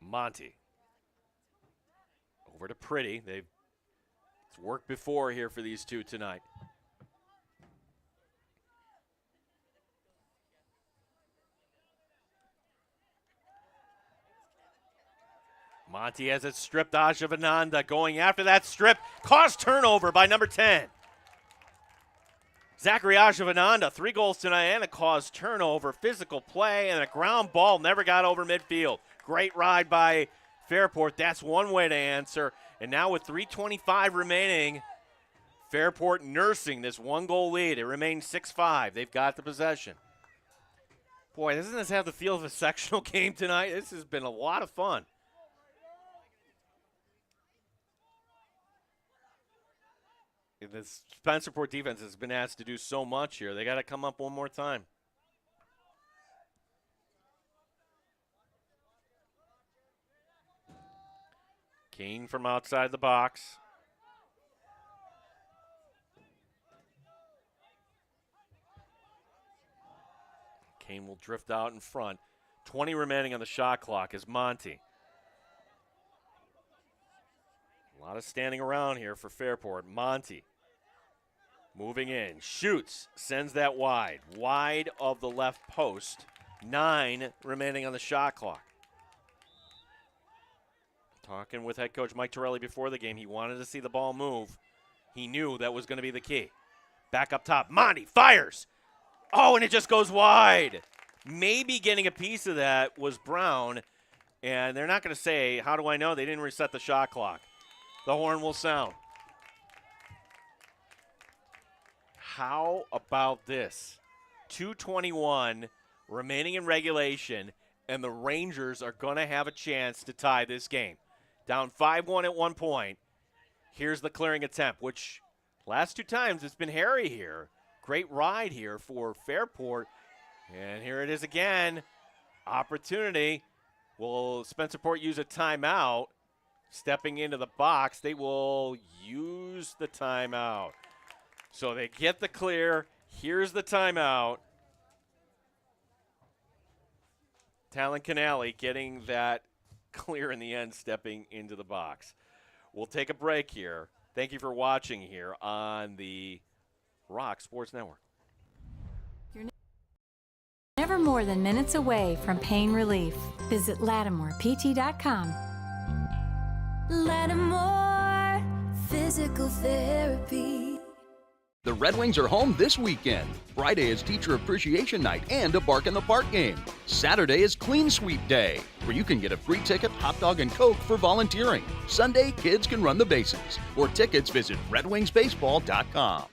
Monty. Over to Pretty. It's worked before here for these two tonight. Monty has it stripped. Ajavananda going after that strip. Caused turnover by number 10. Zachary Ajavananda, 3 goals tonight and a caused turnover. Physical play and a ground ball. Never got over midfield. Great ride by Fairport. That's one way to answer. And now with 3:25 remaining, Fairport nursing this 1-goal lead. It remains 6-5. They've got the possession. Boy, doesn't this have the feel of a sectional game tonight? This has been a lot of fun. This Spencerport defense has been asked to do so much here. They got to come up one more time. Kane from outside the box. Kane will drift out in front. 20 remaining on the shot clock is Monty. A lot of standing around here for Fairport. Monty moving in, shoots, sends that wide. Wide of the left post. 9 remaining on the shot clock. Talking with head coach Mike Torelli before the game. He wanted to see the ball move. He knew that was going to be the key. Back up top. Monty fires. Oh, and it just goes wide. Maybe getting a piece of that was Brown. And they're not going to say, how do I know? They didn't reset the shot clock. the horn will sound. How about this? 2:21 remaining in regulation, and the Rangers are going to have a chance to tie this game. Down 5-1 at one point. Here's the clearing attempt, which last two times it's been hairy here. Great ride here for Fairport. And here it is again. Opportunity. Will Spencerport use a timeout? Stepping into the box, they will use the timeout. So they get the clear. Here's the timeout. Talon Canale getting that clear in the end, stepping into the box. We'll take a break here. Thank you for watching here on the Rock Sports Network. Never more than minutes away from pain relief. Visit LattimorePT.com. Lattimore Physical Therapy. The Red Wings are home this weekend. Friday is Teacher Appreciation Night and a Bark in the Park game. Saturday is Clean Sweep Day, where you can get a free ticket, hot dog, and Coke for volunteering. Sunday, kids can run the bases. For tickets, visit RedWingsBaseball.com.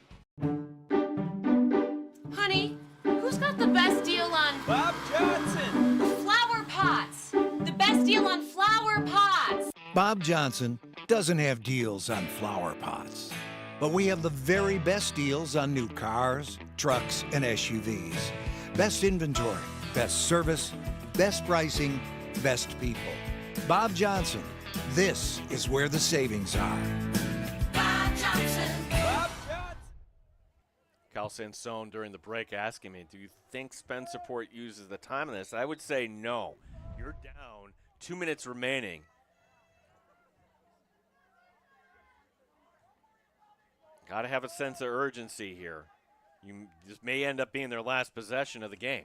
Honey, who's got the best deal on Bob Johnson. flower pots? The best deal on flower pots. Bob Johnson doesn't have deals on flower pots, but we have the very best deals on new cars, trucks, and SUVs. Best inventory, best service, best pricing, best people. Bob Johnson, this is where the savings are. Bob Johnson. Bob Johnson. Cal Sansone during the break asking me, do you think Spencerport uses the time on this? I would say no. You're down. 2 minutes remaining. Got to have a sense of urgency here. This may end up being their last possession of the game.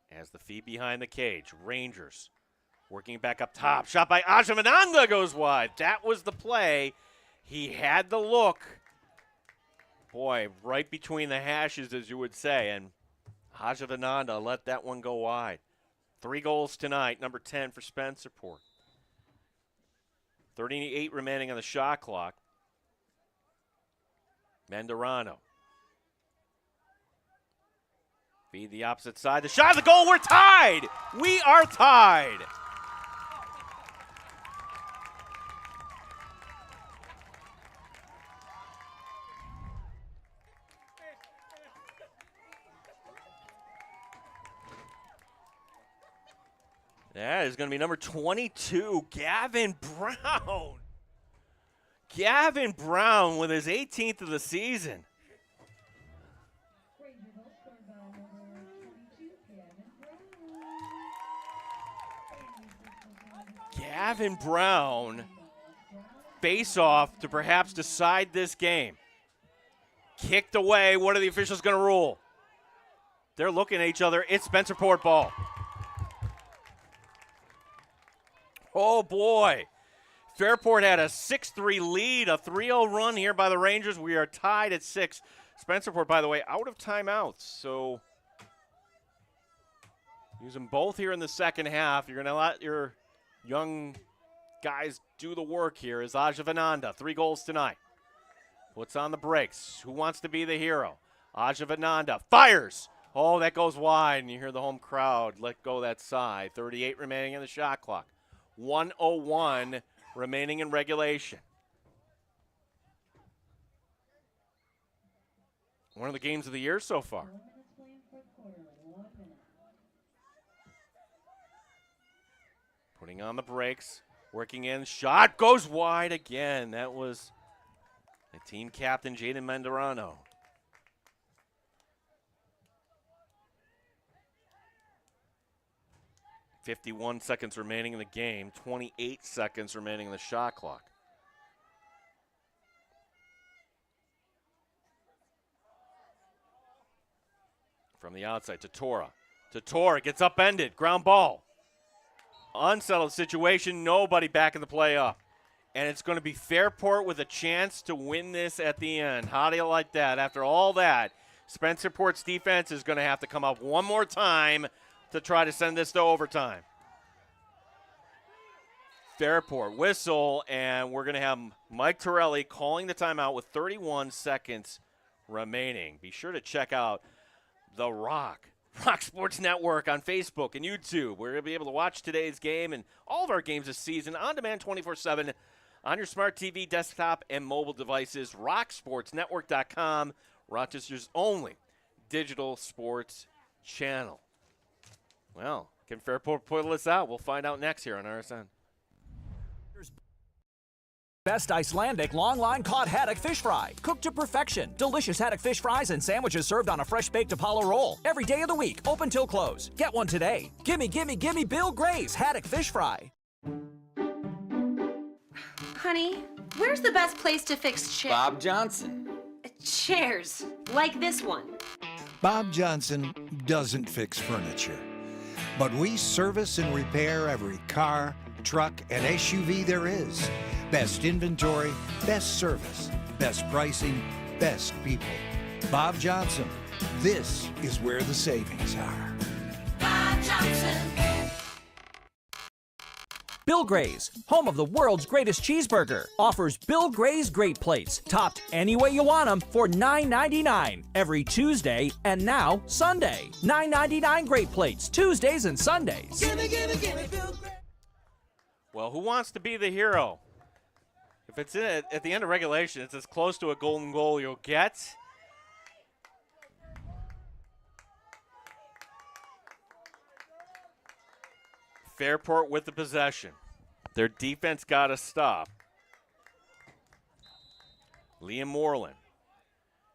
As the feed behind the cage, Rangers working back up top. Shot by Ajavananda goes wide. That was the play. He had the look. Boy, right between the hashes, as you would say. And Ajavananda let that one go wide. 3 goals tonight, number 10 for Spencerport. 38 remaining on the shot clock. Mandarano. Feed the opposite side. The shot, the goal, we're tied! We are tied! That is going to be number 22, Gavin Brown. Gavin Brown with his 18th of the season. Ranger goal scored by number 22, Gavin Brown. Gavin Brown, face-off to perhaps decide this game. Kicked away. What are the officials going to rule? They're looking at each other. It's Spencerport ball. Oh, boy. Fairport had a 6-3 lead, a 3-0 run here by the Rangers. We are tied at 6. Spencerport, by the way, out of timeouts. So use them both here in the second half. You're going to let your young guys do the work here. Is Ajavananda, 3 goals tonight. Puts on the brakes. Who wants to be the hero? Ajavananda fires. Oh, that goes wide, and you hear the home crowd let go that side. 38 remaining in the shot clock. 1:01 remaining in regulation. One of the games of the year so far. 1 minute playing fourth quarter. 1 minute. Putting on the brakes, working in, shot goes wide again. That was the team captain, Jaden Mandarano. .51 seconds remaining in the game, 28 seconds remaining in the shot clock. From the outside, Tatora. Tatora gets upended, ground ball. Unsettled situation, nobody back in the play up. And it's going to be Fairport with a chance to win this at the end. How do you like that? After all that, Spencerport's defense is going to have to come up one more time to try to send this to overtime. Fairport whistle, and we're going to have Mike Torelli calling the timeout with 31 seconds remaining. Be sure to check out the Rock Sports Network on Facebook and YouTube. We're going to be able to watch today's game and all of our games this season on demand 24/7 on your smart TV, desktop, and mobile devices. RockSportsNetwork.com, Rochester's only digital sports channel. Well, can Fairport pull this out? We'll find out next here on RSN. Best Icelandic long-line cod haddock fish fry. Cooked to perfection. Delicious haddock fish fries and sandwiches served on a fresh baked Apollo roll. Every day of the week, open till close. Get one today. Gimme, gimme, gimme Bill Gray's haddock fish fry. Honey, where's the best place to fix chairs? Bob Johnson. Chairs, like this one. Bob Johnson doesn't fix furniture, but we service and repair every car, truck, and SUV there is. Best inventory, best service, best pricing, best people. Bob Johnson, this is where the savings are. Bob Johnson. Bill Gray's, home of the world's greatest cheeseburger, offers Bill Gray's Great Plates, topped any way you want them for $9.99 every Tuesday and now Sunday. $9.99 Great Plates, Tuesdays and Sundays. Gimme, gimme, gimme Bill Gray. Well, who wants to be the hero? If it's in it, at the end of regulation, it's as close to a golden goal you'll get. Fairport with the possession. Their defense got to stop. Liam Moreland.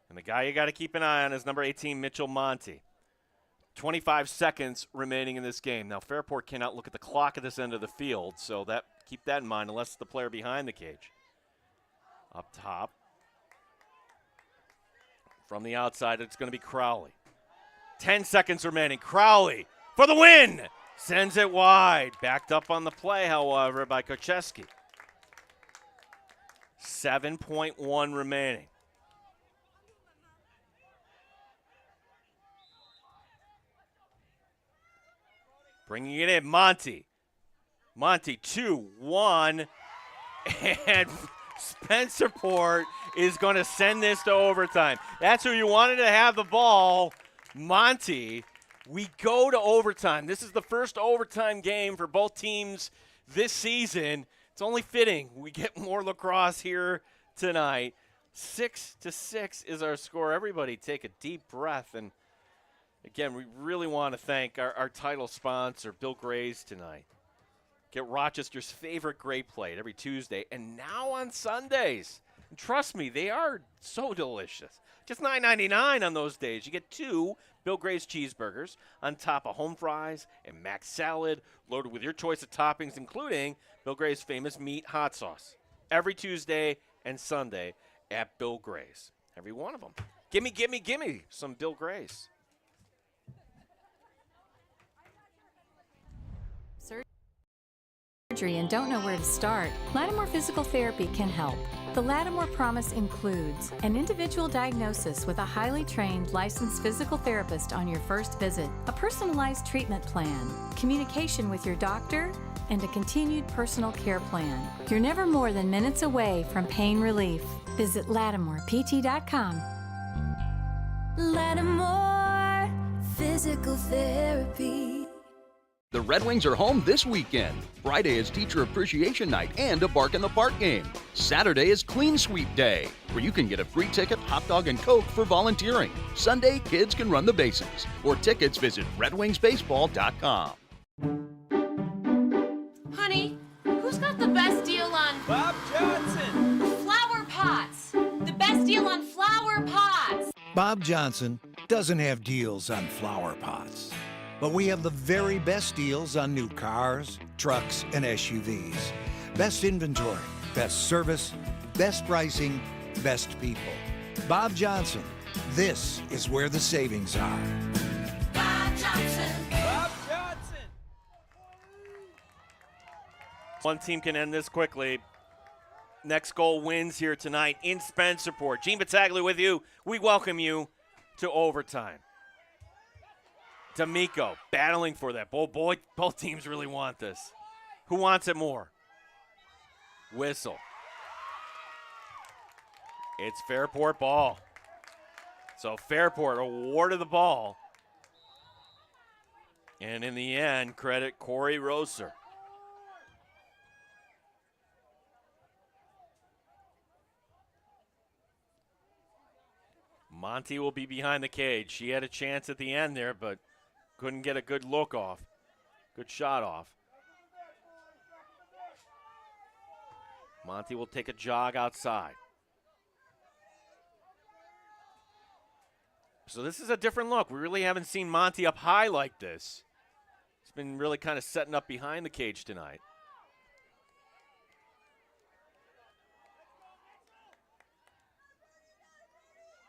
And the guy you got to keep an eye on is number 18, Mitchell Monty. 25 seconds remaining in this game. Now, Fairport cannot look at the clock at this end of the field, so keep that in mind unless it's the player behind the cage. Up top. From the outside, it's going to be Crowley. 10 seconds remaining. Crowley for the win! Sends it wide. Backed up on the play, however, by Kocheski. 7.1 remaining. Bringing it in, Monty. Monty, 2-1. And Spencerport is going to send this to overtime. That's who you wanted to have the ball, Monty. We go to overtime. This is the first overtime game for both teams this season. It's only fitting we get more lacrosse here tonight. 6-6 is our score. Everybody take a deep breath. And, again, we really want to thank our title sponsor, Bill Gray's, tonight. Get Rochester's favorite Gray plate every Tuesday and now on Sundays. And trust me, they are so delicious. Just $9.99 on those days. You get 2 Bill Gray's cheeseburgers on top of home fries and mac salad, loaded with your choice of toppings, including Bill Gray's famous meat hot sauce. Every Tuesday and Sunday at Bill Gray's. Every one of them. Gimme, gimme, gimme some Bill Gray's. Surgery and don't know where to start? Lattimore Physical Therapy can help. The Lattimore Promise includes an individual diagnosis with a highly trained licensed physical therapist on your first visit, a personalized treatment plan, communication with your doctor, and a continued personal care plan. You're never more than minutes away from pain relief. Visit LattimorePT.com. Lattimore Physical Therapy. The Red Wings are home this weekend. Friday is Teacher Appreciation Night and a Bark in the Park game. Saturday is Clean Sweep Day, where you can get a free ticket, hot dog, and Coke for volunteering. Sunday, kids can run the bases. For tickets, visit redwingsbaseball.com. Honey, who's got the best deal on Bob Johnson. flower pots? The best deal on flower pots. Bob Johnson doesn't have deals on flower pots, but we have the very best deals on new cars, trucks, and SUVs. Best inventory, best service, best pricing, best people. Bob Johnson, this is where the savings are. Bob Johnson. Bob Johnson. One team can end this quickly. Next goal wins here tonight in Spencerport. Gene Battaglia with you. We welcome you to overtime. D'Amico battling for that. Both teams really want this. Who wants it more? Whistle. It's Fairport ball. So Fairport awarded the ball. And in the end, credit Corey Roser. Monty will be behind the cage. She had a chance at the end there, but couldn't get a good look off. Good shot off. Monty will take a jog outside. So this is a different look. We really haven't seen Monty up high like this. He's been really kind of setting up behind the cage tonight.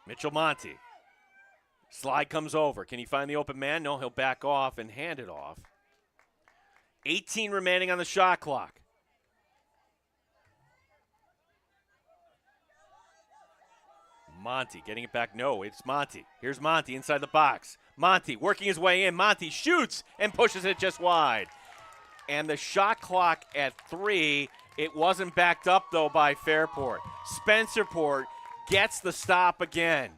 Mitchell Monty. Slide comes over. Can he find the open man? No, he'll back off and hand it off. 18 remaining on the shot clock. Monty getting it back. No, it's Monty. Here's Monty inside the box. Monty working his way in. Monty shoots and pushes it just wide. And the shot clock at 3. It wasn't backed up, though, by Fairport. Spencerport gets the stop again.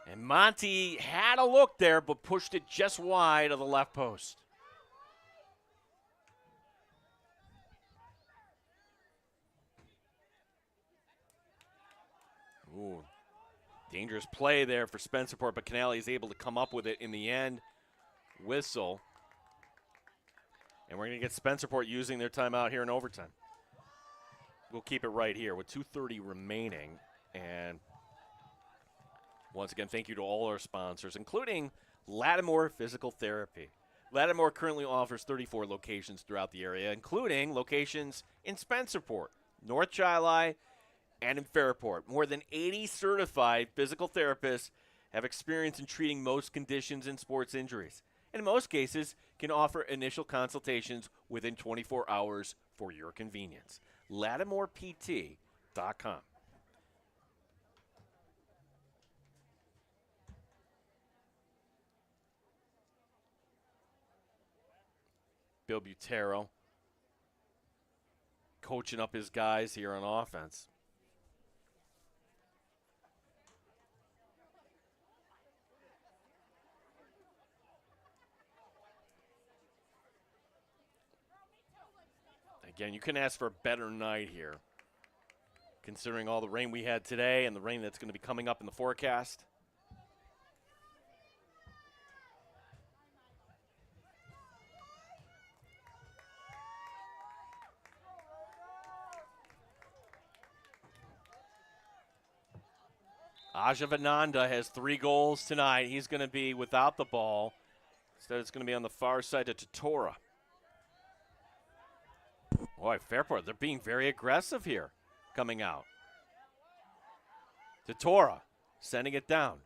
And Monty had a look there, but pushed it just wide of the left post. Ooh, dangerous play there for Spencerport, but Canale is able to come up with it in the end. Whistle. And we're going to get Spencerport using their timeout here in overtime. We'll keep it right here with 2:30 remaining. And once again, thank you to all our sponsors, including Lattimore Physical Therapy. Lattimore currently offers 34 locations throughout the area, including locations in Spencerport, North Chi-Lai, and in Fairport. More than 80 certified physical therapists have experience in treating most conditions and sports injuries, and in most cases can offer initial consultations within 24 hours for your convenience. LattimorePT.com. Bill Butero coaching up his guys here on offense. Again, you couldn't ask for a better night here, considering all the rain we had today and the rain that's going to be coming up in the forecast. Ajavananda has 3 goals tonight. He's going to be without the ball. Instead, it's going to be on the far side of Totora. Boy, Fairport, they're being very aggressive here coming out. Totora sending it down.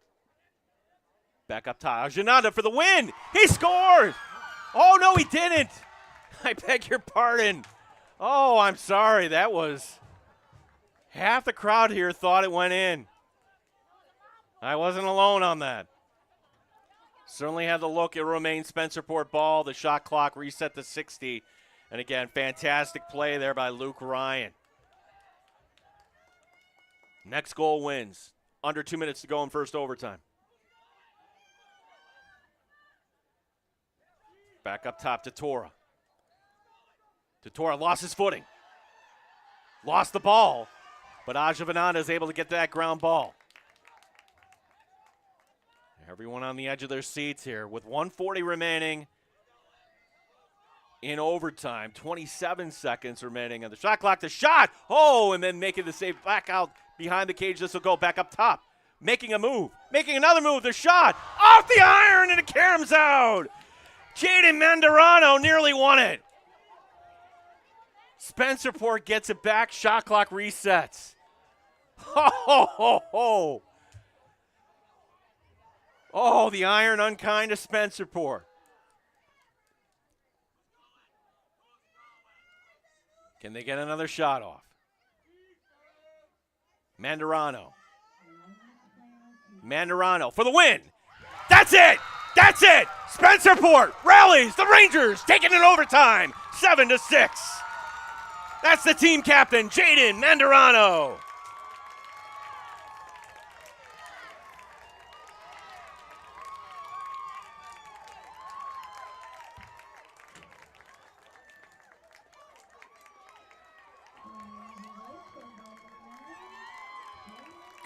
Back up top. Ajavananda for the win. He scored. Oh, no, he didn't. I beg your pardon. Oh, I'm sorry. That was half the crowd here thought it went in. I wasn't alone on that. Certainly had the look. It remains Spencerport ball. The shot clock reset to 60. And again, fantastic play there by Luke Ryan. Next goal wins. Under 2 minutes to go in first overtime. Back up top to Tora. Totora lost his footing. Lost the ball. But Ajavananda is able to get that ground ball. Everyone on the edge of their seats here with 1:40 remaining in overtime. 27 seconds remaining on the shot clock. The shot! Oh, and then making the save back out behind the cage. This will go back up top. Making a move. Making another move. The shot! Off the iron and it caroms out! Jaden Mandarano nearly won it. Spencerport gets it back. Shot clock resets. Ho, ho, ho, ho. Oh, the iron unkind to Spencerport. Can they get another shot off? Mandarano. Mandarano for the win. That's it. That's it. Spencerport rallies. The Rangers taking it overtime. 7-6. That's the team captain, Jaden Mandarano.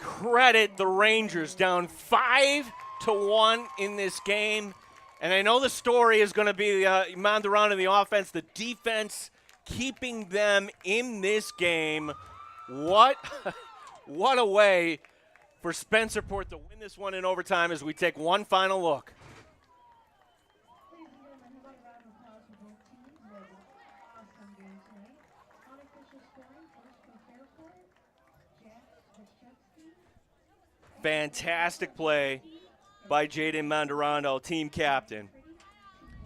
Credit the Rangers, down 5-1 in this game. And I know the story is going to be Mandarano in the offense, the defense keeping them in this game. What a way for Spencerport to win this one in overtime as we take one final look. Ladies and gentlemen, how about a round of applause for both teams? They had an awesome game tonight. Unofficial scoring, first from Fairport, Jack Wachowski. Fantastic play by Jaden Mandarano, team captain.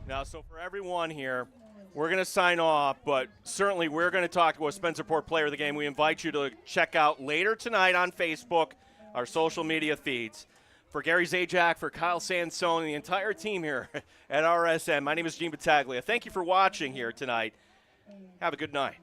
Now, so for everyone here, we're going to sign off, but certainly we're going to talk to a Spencerport player of the game. We invite you to check out later tonight on Facebook, our social media feeds. For Gary Zajac, for Kyle Sansone, and the entire team here at RSN, my name is Gene Battaglia. Thank you for watching here tonight. Have a good night.